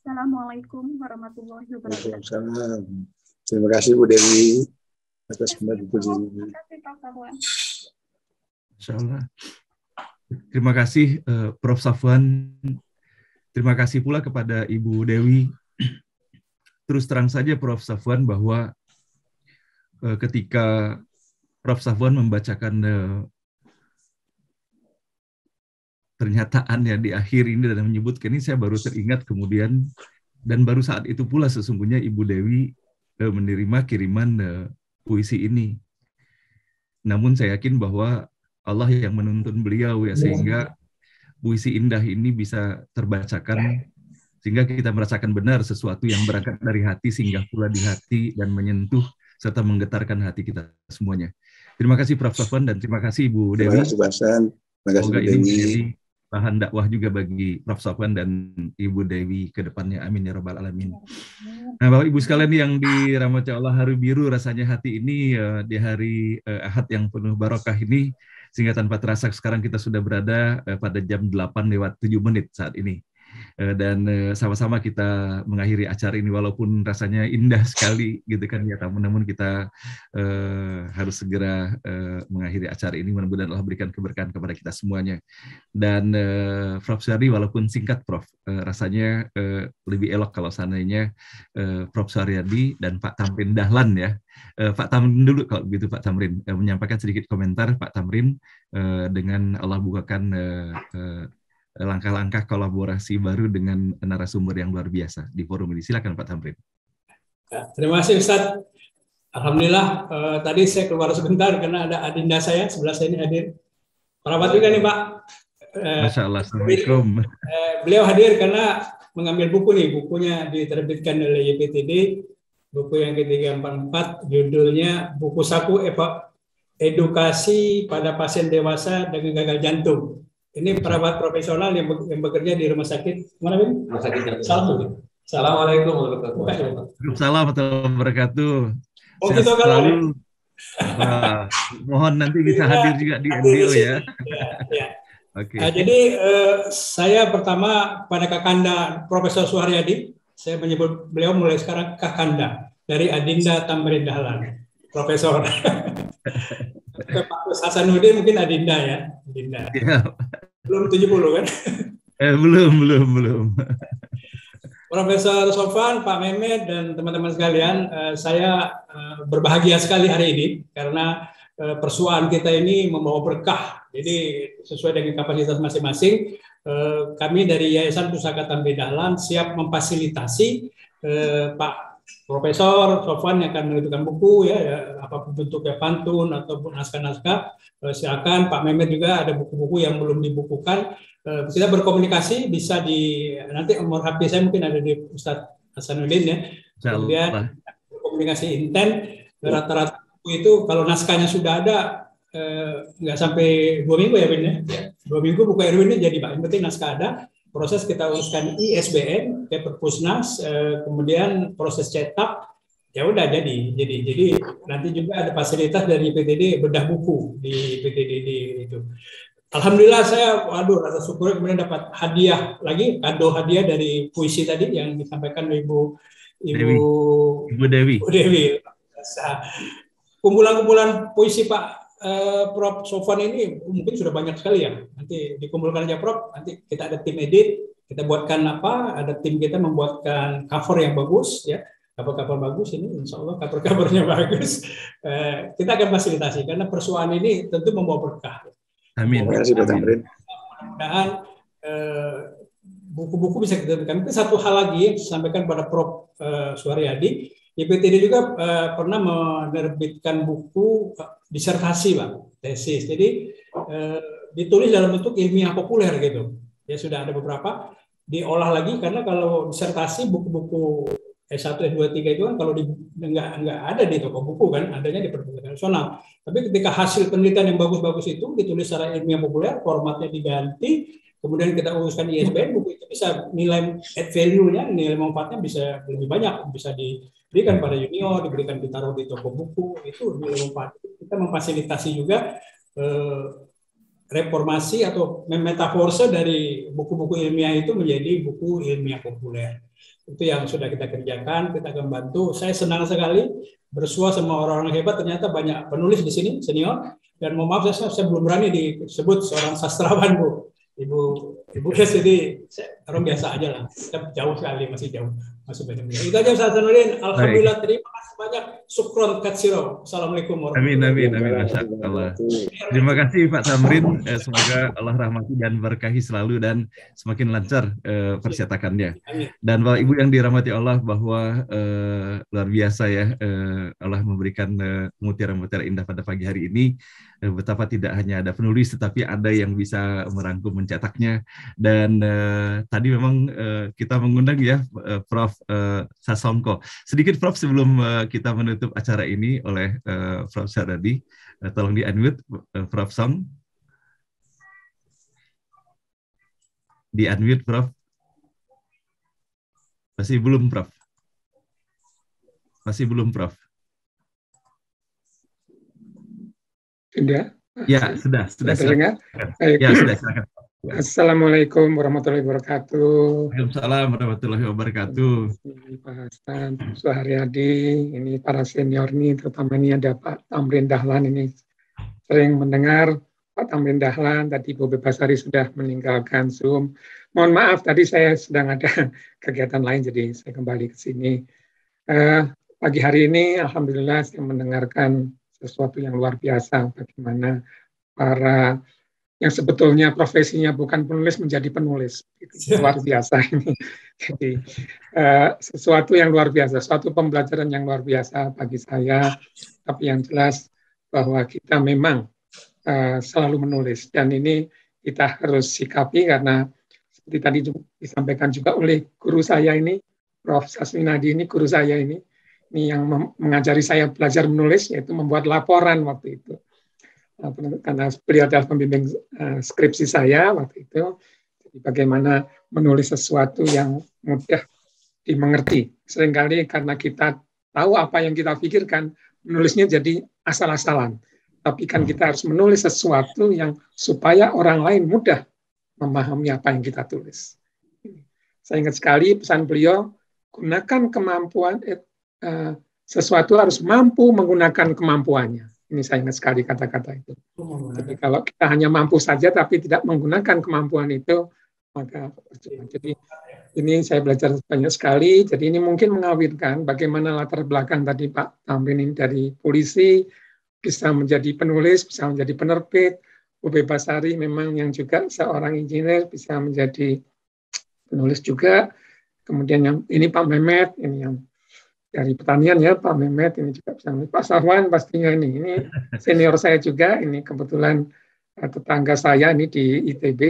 Assalamualaikum warahmatullahi wabarakatuh. Waalaikumsalam. Terima kasih Bu Dewi atas kembali. Terima kasih Pak Safwan. Insyaallah. Terima kasih Prof. Safwan. Terima kasih pula kepada Ibu Dewi. Terus terang saja Prof. Safwan bahwa ketika Prof. Safwan membacakan pernyataannya di akhir ini dan menyebutkan ini, saya baru teringat kemudian, dan baru saat itu pula sesungguhnya Ibu Dewi menerima kiriman puisi ini. Namun saya yakin bahwa Allah yang menuntun beliau ya, sehingga puisi indah ini bisa terbacakan, sehingga kita merasakan benar sesuatu yang berangkat dari hati singgah pula di hati dan menyentuh serta menggetarkan hati kita semuanya. Terima kasih Prof. Safwan dan terima kasih Ibu Dewi. Terima kasih Basan. Terima kasih Semoga Bu ini Dewi. menjadi bahan dakwah juga bagi Prof. Safwan dan Ibu Dewi ke depannya. Amin ya rabbal alamin. Nah, Bapak Ibu sekalian yang dirahmati Allah, hari biru rasanya hati ini di hari Ahad yang penuh barokah ini, sehingga tanpa terasa sekarang kita sudah berada pada jam 8:07 saat ini. Dan sama-sama kita mengakhiri acara ini walaupun rasanya indah sekali gitu kan ya, namun kita harus segera mengakhiri acara ini. Mudah-mudahan Allah berikan keberkahan kepada kita semuanya. Dan Prof. Suryadi walaupun singkat Prof, rasanya lebih elok kalau seandainya Prof. Suryadi dan Pak Tamrin Dahlan ya. Pak Tamrin dulu kalau begitu, Pak Tamrin menyampaikan sedikit komentar. Pak Tamrin dengan Allah bukakan langkah-langkah kolaborasi baru dengan narasumber yang luar biasa di forum ini. Silakan Pak Tamrin. Terima kasih Ustaz. Alhamdulillah tadi saya keluar sebentar karena ada adinda saya sebelah saya ini hadir. Perawat juga nih Pak. Masya Allah. Assalamualaikum. Beliau hadir karena mengambil buku nih, bukunya diterbitkan oleh YPTD, buku yang ke-344, judulnya Buku Saku Edukasi pada Pasien Dewasa dengan Gagal Jantung. Ini perawat profesional yang bekerja di rumah sakit mana Bin? Rumah sakit Saltu. Assalamualaikum warahmatullahi wabarakatuh. Assalamualaikum warahmatullahi wabarakatuh. Oh, kita selalu. Mohon nanti bisa hadir juga di NDO ya. Ya. Oke. Jadi saya pertama pada Kakanda Profesor Suharyadi, saya menyebut beliau mulai sekarang Kakanda dari Adinda Tamrin Dahlan, Profesor. Ke Pak Hasanuddin mungkin Adinda ya, Adinda. Ya. Belum 70 kan? Belum. Profesor Sofwan, Pak Mehmet, dan teman-teman sekalian, saya berbahagia sekali hari ini karena persuaan kita ini membawa berkah. Jadi sesuai dengan kapasitas masing-masing, kami dari Yayasan Pusaka Tamrin Dahlan siap memfasilitasi Pak Profesor Sofwan yang akan menentukan buku, ya apapun bentuknya, pantun ataupun naskah-naskah. Silakan Pak Mehmet juga ada buku-buku yang belum dibukukan. Kita berkomunikasi bisa di nanti nomor HP saya mungkin ada di Ustadz Hasanuddin ya. Kemudian komunikasi intent rata-rata itu kalau naskahnya sudah ada nggak sampai 2 minggu ya Win ya. 2 minggu buku Erwin ini jadi Pak. Yang penting naskah ada. Proses kita uruskan ISBN ke Perpusnas, kemudian proses cetak ya udah jadi nanti juga ada fasilitas dari PTD bedah buku di PTD itu. Alhamdulillah saya rasa syukur kemudian dapat hadiah lagi, kado hadiah dari puisi tadi yang disampaikan Ibu Dewi. Kumpulan-kumpulan puisi Pak Prof Sofwan ini mungkin sudah banyak sekali ya. Nanti dikumpulkan aja Prof, nanti kita ada tim edit, kita buatkan ada tim kita membuatkan cover yang bagus ya. Cover bagus ini, insya Allah covernya bagus. Kita akan fasilitasi karena persuaan ini tentu membawa berkah. Amin. Terima kasih Pak Tamrin. Mudah-mudahan buku-buku bisa kita berikan. Itu satu hal lagi yang disampaikan pada Prof Suharyadi. IPTD juga pernah menerbitkan buku disertasi, Pak, tesis. Jadi ditulis dalam bentuk ilmiah populer gitu. Ya sudah ada beberapa diolah lagi karena kalau disertasi buku-buku S1, S2, 3 itu kan kalau nggak ada di toko buku kan, adanya di perpustakaan nasional. Tapi ketika hasil penelitian yang bagus-bagus itu ditulis secara ilmiah populer, formatnya diganti, kemudian kita uruskan ISBN, buku itu bisa nilai add value-nya, nilai manfaatnya bisa lebih banyak, bisa diberikan pada junior, diberikan ditaruh di toko buku, itu nilai manfaat. Kita memfasilitasi juga reformasi atau metaforse dari buku-buku ilmiah itu menjadi buku ilmiah populer. Itu yang sudah kita kerjakan, kita akan bantu. Saya senang sekali bersua sama orang-orang hebat, ternyata banyak penulis di sini, senior. Dan mohon maaf, saya belum berani disebut seorang sastrawan, Bu. Ibu jadi orang biasa aja lah. Kita jauh sekali, masih jauh. Masih banyak. Itu aja Ustaz Hasanuddin. Alhamdulillah, terima kasih banyak. Syukron katsiro. Assalamualaikum warahmatullahi wabarakatuh. Amin. Terima kasih Pak Tamrin. Semoga Allah rahmati dan berkahi selalu dan semakin lancar percetakannya. Dan Bapak Ibu yang dirahmati Allah, bahwa luar biasa ya, Allah memberikan mutiara-mutiara indah pada pagi hari ini. Betapa tidak hanya ada penulis, tetapi ada yang bisa merangkum mencetaknya. Dan tadi memang kita mengundang ya Prof Sasongko. Sedikit Prof sebelum kita menutup acara ini oleh Prof Suharyadi, tolong di-unmute Prof Song. Di-unmute Prof. Masih belum Prof. Sudah? Ya, sudah. Terdengar? Baik. Ya, sudah. Silakan. Assalamualaikum warahmatullahi wabarakatuh. Waalaikumsalam warahmatullahi wabarakatuh. Pak Hasan Suharyadi, ini para senior nih, terutama ini ada Pak Tamrin Dahlan, ini sering mendengar Pak Tamrin Dahlan, tadi Bu Bebasari sudah meninggalkan Zoom. Mohon maaf, tadi saya sedang ada kegiatan lain, jadi saya kembali ke sini. Pagi hari ini, alhamdulillah saya mendengarkan sesuatu yang luar biasa, bagaimana para yang sebetulnya profesinya bukan penulis menjadi penulis. Itu luar biasa ini. Jadi sesuatu yang luar biasa, suatu pembelajaran yang luar biasa bagi saya. Tapi yang jelas bahwa kita memang selalu menulis, dan ini kita harus sikapi karena seperti tadi disampaikan juga oleh guru saya ini, Prof Sasminadi ini, guru saya ini yang mengajari saya belajar menulis, yaitu membuat laporan waktu itu. Karena beliau adalah pembimbing skripsi saya waktu itu. Jadi bagaimana menulis sesuatu yang mudah dimengerti. Seringkali karena kita tahu apa yang kita pikirkan, menulisnya jadi asal-asalan. Tapi kan kita harus menulis sesuatu yang supaya orang lain mudah memahami apa yang kita tulis. Saya ingat sekali pesan beliau, gunakan kemampuan, sesuatu harus mampu menggunakan kemampuannya. Ini saya ingat sekali kata-kata itu. Jadi kalau kita hanya mampu saja tapi tidak menggunakan kemampuan itu, maka jadi ini saya belajar banyak sekali. Jadi ini mungkin mengawinkan bagaimana latar belakang tadi Pak Tamrin ini dari polisi bisa menjadi penulis, bisa menjadi penerbit. Bu Bebasari memang yang juga seorang insinyur bisa menjadi penulis juga. Kemudian yang ini Pak Mehmet, ini yang dari pertanian ya Pak Mehmet, ini juga bisa. Pak Sarwan pastinya ini senior saya juga, ini kebetulan tetangga saya ini di ITB,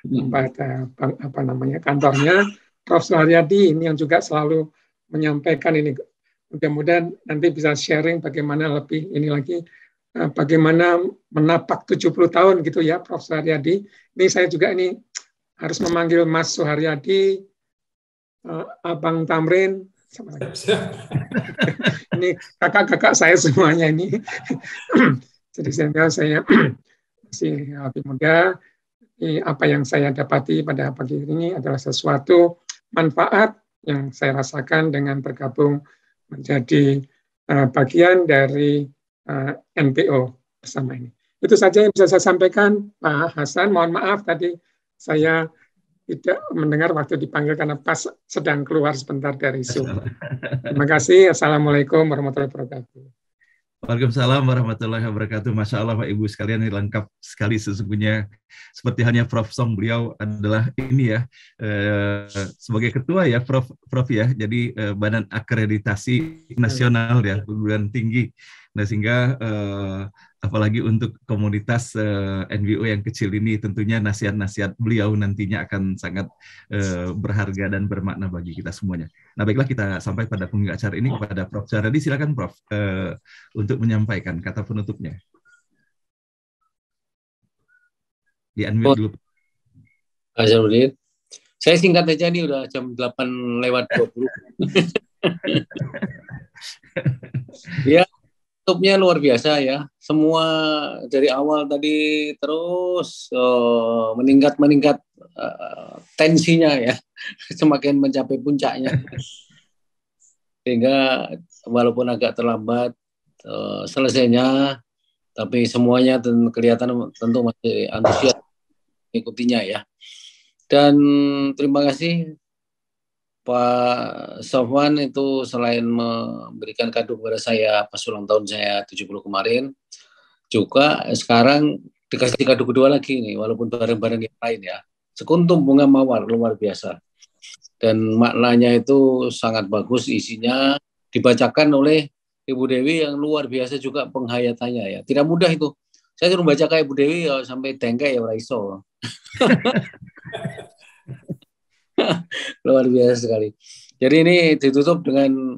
tempat apa namanya kantornya. Prof. Suharyadi ini yang juga selalu menyampaikan ini. Mudah-mudahan nanti bisa sharing bagaimana lebih ini lagi, bagaimana menapak 70 tahun gitu ya Prof. Suharyadi. Ini saya juga ini harus memanggil Mas Suharyadi, Abang Tamrin, ini kakak-kakak saya semuanya ini. Jadi saya masih lebih muda. Apa yang saya dapati pada pagi ini adalah sesuatu manfaat yang saya rasakan dengan bergabung menjadi bagian dari NPO bersama ini. Itu saja yang bisa saya sampaikan, Pak Hasan. Mohon maaf tadi saya tidak mendengar waktu dipanggil karena pas sedang keluar sebentar dari Zoom. Terima kasih. Assalamualaikum warahmatullahi wabarakatuh. Waalaikumsalam warahmatullahi wabarakatuh. Masya Allah Pak Ibu sekalian, ini lengkap sekali sesungguhnya. Seperti hanya Prof. Song, beliau adalah ini ya, sebagai ketua ya Prof ya, jadi Badan Akreditasi Nasional ya, perguruan tinggi. Nah sehingga apalagi untuk komunitas NBO yang kecil ini, tentunya nasihat-nasihat beliau nantinya akan sangat berharga dan bermakna bagi kita semuanya. Nah baiklah, kita sampai pada penghujung acara ini kepada Prof. Suharyadi. Silakan Prof untuk menyampaikan kata penutupnya. Di unmute dulu. Azharuddin. Saya singkat aja nih, udah jam 8:20. Ya, tutupnya luar biasa ya. Semua dari awal tadi terus meningkat tensinya ya. Semakin mencapai puncaknya. Sehingga walaupun agak terlambat selesainya, tapi semuanya kelihatan tentu masih antusias mengikutinya ya. Dan terima kasih Pak Sofwan itu selain memberikan kado kepada saya pas ulang tahun saya 70 kemarin, juga sekarang dikasih kado kedua lagi nih, walaupun barang-barang yang lain ya. Sekuntum bunga mawar luar biasa. Dan maknanya itu sangat bagus, isinya dibacakan oleh Ibu Dewi yang luar biasa juga penghayatannya ya. Tidak mudah itu. Saya suruh baca kayak Ibu Dewi ya, sampai dengkek ya raiso. Luar biasa sekali. Jadi ini ditutup dengan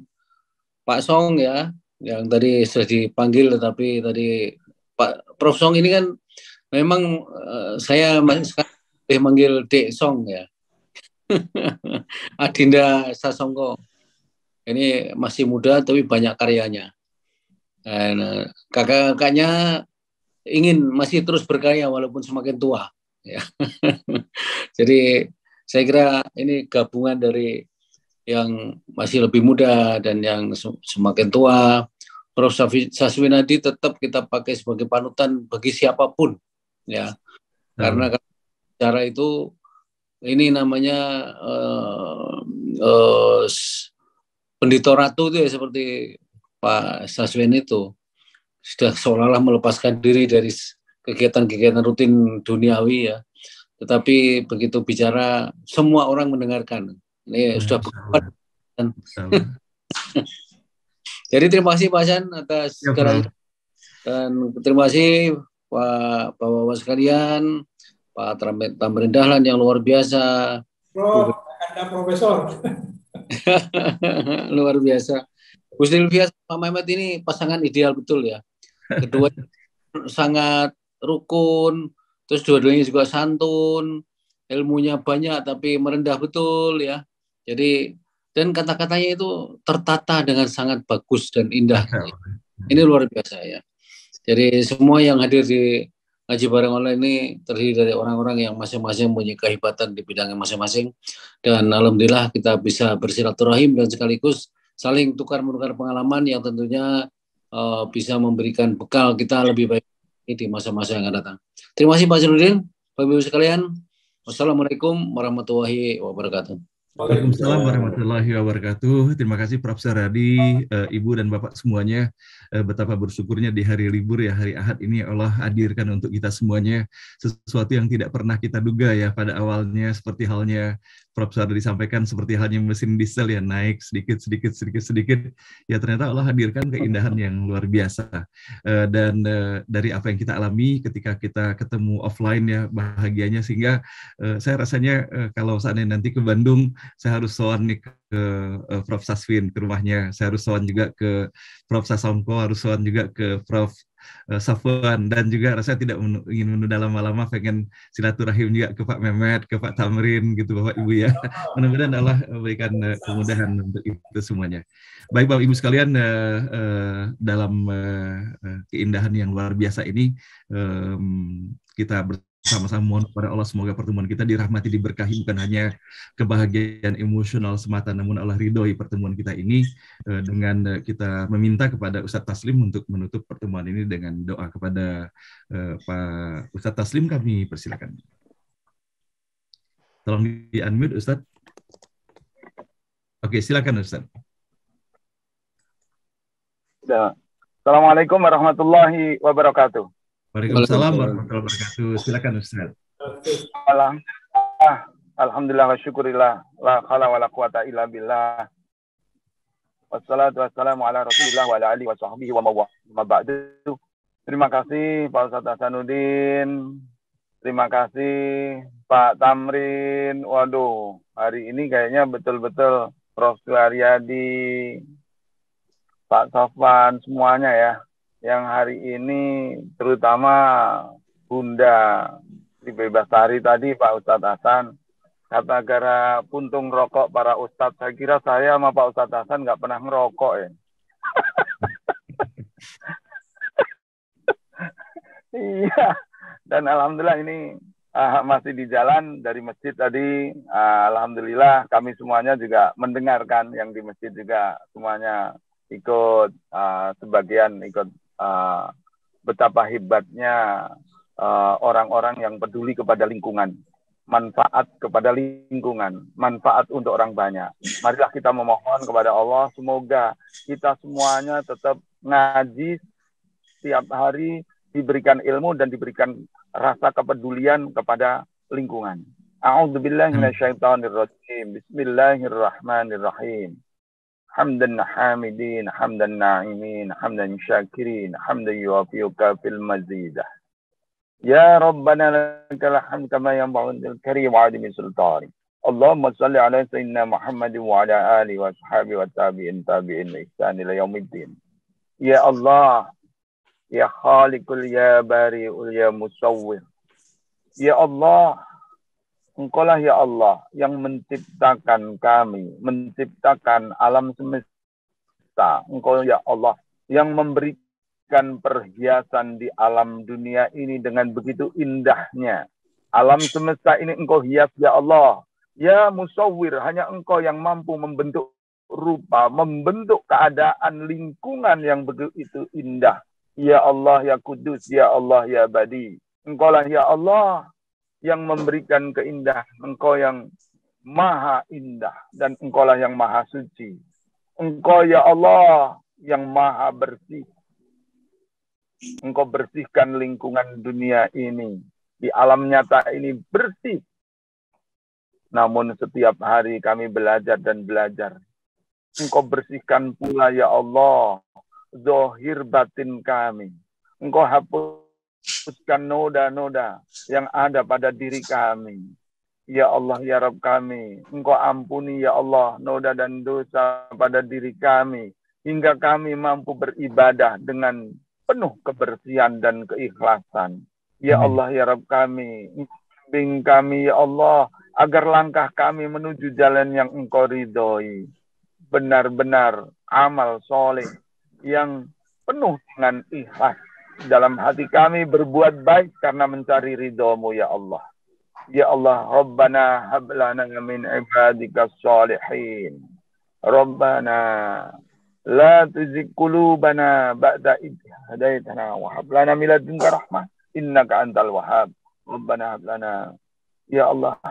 Pak Song ya, yang tadi sudah dipanggil, tetapi tadi Pak Prof Song ini kan memang saya sekarang manggil Dek Song ya. Adinda Sasongko. Ini masih muda tapi banyak karyanya. Dan kakak-kakaknya ingin masih terus berkarya walaupun semakin tua. Ya. Jadi saya kira ini gabungan dari yang masih lebih muda dan yang semakin tua. Prof. Saswinadi tetap kita pakai sebagai panutan bagi siapapun, ya. Karena cara itu ini namanya Pendito Ratu itu ya, seperti Pak Saswin itu sudah seolah-olah melepaskan diri dari kegiatan-kegiatan rutin duniawi ya, tetapi begitu bicara semua orang mendengarkan. Ini sudah berkuat. Jadi terima kasih Pak Hasan atas segala, dan terima kasih Pak Bapak sekalian, Pak Tamrin Dahlan yang luar biasa. Anda Profesor. Luar biasa. Bu Sylvia Pak Mehmet ini pasangan ideal betul ya. Kedua sangat rukun, terus dua-duanya juga santun, ilmunya banyak tapi merendah betul ya. Jadi dan kata-katanya itu tertata dengan sangat bagus dan indah. Ini luar biasa ya. Jadi semua yang hadir di Ngaji Bareng Online ini terdiri dari orang-orang yang masing-masing punya kehebatan di bidangnya masing-masing, dan alhamdulillah kita bisa bersilaturahim dan sekaligus saling tukar-menukar pengalaman yang tentunya bisa memberikan bekal kita lebih baik di masa-masa yang akan datang. Terima kasih Pak Azharuddin, Bapak Ibu sekalian. Wassalamualaikum warahmatullahi wabarakatuh. Waalaikumsalam warahmatullahi wabarakatuh. Terima kasih Prof. Saradi, Ibu dan Bapak semuanya. Betapa bersyukurnya di hari libur ya, hari Ahad ini Allah hadirkan untuk kita semuanya sesuatu yang tidak pernah kita duga ya pada awalnya, seperti halnya Prof. Saradi disampaikan, seperti halnya mesin diesel ya naik sedikit. Ya ternyata Allah hadirkan keindahan yang luar biasa. Dan dari apa yang kita alami ketika kita ketemu offline ya, bahagianya, sehingga saya rasanya kalau seandainya nanti ke Bandung, saya harus sowan nih ke Prof. Saswin ke rumahnya, saya harus sowan juga ke Prof. Sasongko, harus sowan juga ke Prof. Safwan, dan juga rasanya tidak ingin menunda lama-lama, pengen silaturahim juga ke Pak Mehmet, ke Pak Tamrin gitu Bapak Ibu ya. Mudah-mudahan Allah berikan kemudahan untuk itu semuanya. Baik Bapak Ibu sekalian, dalam keindahan yang luar biasa ini kita sama-sama mohon kepada Allah semoga pertemuan kita dirahmati, diberkahi, bukan hanya kebahagiaan emosional semata, namun Allah ridhoi pertemuan kita ini, dengan kita meminta kepada Ustadz Taslim untuk menutup pertemuan ini dengan doa kepada Pak Ustadz Taslim. Kami persilakan. Tolong di-unmute Ustadz. Oke, silakan Ustadz. Assalamualaikum warahmatullahi wabarakatuh. Waalaikumsalam warahmatullahi wabarakatuh. Silakan Ustaz. Alhamdulillah wa syukurillah. La khala wa la quwata illa billah. Wassalatu wassalamu ala rasulillah wa ala alihi wa sahbihi wa maba'du. Terima kasih Pak Ustadz Hasanuddin. Terima kasih Pak Tamrin. Waduh, hari ini kayaknya betul-betul Prof. Suharyadi, Pak Sofwan, semuanya ya. Yang hari ini terutama Bunda Sri Bebasari tadi, Pak Ustadz Hasan, kata gara puntung rokok para Ustadz. Saya kira saya sama Pak Ustadz Hasan nggak pernah ngerokok ya. Iya, dan alhamdulillah ini masih di jalan dari masjid tadi. Alhamdulillah kami semuanya juga mendengarkan, yang di masjid juga semuanya ikut, sebagian ikut betapa hebatnya orang-orang yang peduli kepada lingkungan, manfaat kepada lingkungan, manfaat untuk orang banyak. Marilah kita memohon kepada Allah semoga kita semuanya tetap ngaji setiap hari, diberikan ilmu dan diberikan rasa kepedulian kepada lingkungan. A'udzubillahi minasyaitonirrajim. Bismillahirrahmanirrahim. Hamdan hamidin, hamdan na'imin, hamdan syakirin, hamdan yuwafi'u kafil mazidah. Ya Rabbana lakal hamd kama yanbaghi lil karim wa 'azimi sultani. Allahumma shalli ala sayyidina Muhammad wa ala alihi wa sahbihi wa tabi'in ihsan ila yaumiddin. Ya Allah, ya Khaliqul ya Bari'ul ya Musawwir. Ya Allah, Engkaulah ya Allah yang menciptakan kami, menciptakan alam semesta. Engkau ya Allah yang memberikan perhiasan di alam dunia ini dengan begitu indahnya. Alam semesta ini Engkau hias ya Allah. Ya Musawwir, hanya Engkau yang mampu membentuk rupa, membentuk keadaan lingkungan yang begitu indah. Ya Allah ya Kudus, ya Allah ya Badi. Engkaulah ya Allah yang memberikan keindahan, Engkau yang maha indah, dan Engkaulah yang maha suci. Engkau ya Allah yang maha bersih. Engkau bersihkan lingkungan dunia ini, di alam nyata ini bersih. Namun setiap hari kami belajar dan belajar. Engkau bersihkan pula ya Allah zahir batin kami. Engkau hapuskan noda-noda yang ada pada diri kami. Ya Allah, ya Rabb kami, Engkau ampuni ya Allah noda dan dosa pada diri kami, hingga kami mampu beribadah dengan penuh kebersihan dan keikhlasan. Ya Allah, ya Rabb kami, bimbing kami ya Allah, agar langkah kami menuju jalan yang Engkau ridhoi. Benar-benar amal soleh yang penuh dengan ikhlas. Dalam hati kami berbuat baik karena mencari ridho-Mu ya Allah. Ya Allah, Rabbana hablana min ibadika sholihin. Rabbana la tuzigh qulubana ba'da idh hadaitana wa hab lana min ladunka rahmah innaka antal wahhab. Rabbana hablana Ya Allah,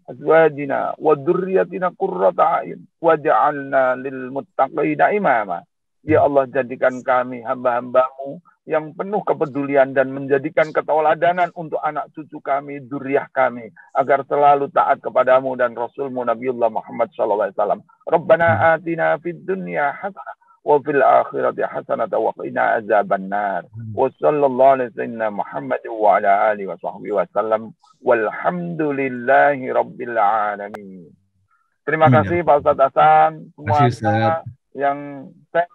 azwajina wa dzurriyyatina qurrata a'yun waj'alna lil muttaqina imama. Ya Allah, jadikan kami hamba-hambamu yang penuh kepedulian dan menjadikan ketauladanan untuk anak cucu kami, dzurriyyah kami, agar selalu taat kepadamu dan Rasulmu Nabiullah Muhammad SAW. Rabbana atina fid dunya hasanah wa fil akhirati hasanah wa qina azabannar. Wa sallallahu alaihi wasallam Muhammad wa ala alihi wa sahbihi wasallam. Walhamdulillahi rabbil alamin. Terima kasih Pak Ustadz Hasan, semuanya yang saya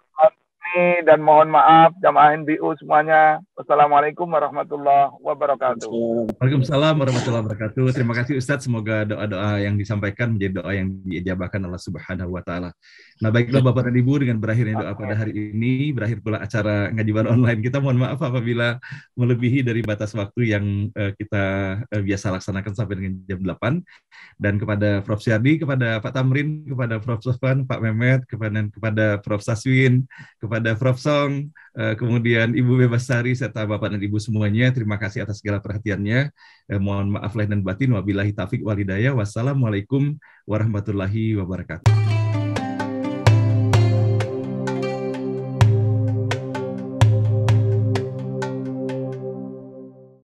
dan mohon maaf jamaah NBU semuanya. Wassalamualaikum warahmatullahi wabarakatuh. Waalaikumsalam warahmatullahi wabarakatuh. Terima kasih Ustadz. Semoga doa-doa yang disampaikan menjadi doa yang diijabahkan Allah Subhanahu wa taala. Nah, baiklah Bapak dan Ibu, dengan berakhirnya doa pada hari ini, berakhir pula acara ngaji bareng online kita. Mohon maaf apabila melebihi dari batas waktu yang kita biasa laksanakan sampai dengan jam 8. Dan kepada Prof. Syardi, kepada Pak Tamrin, kepada Prof. Sofwan, Pak Mehmet, kepada Prof. Saswin, kepada Prof. Song, kemudian Ibu Bebasari, serta Bapak dan Ibu semuanya, terima kasih atas segala perhatiannya. Mohon maaf lahir dan batin. Wabillahi taufiq wal hidayah. Wassalamualaikum warahmatullahi wabarakatuh.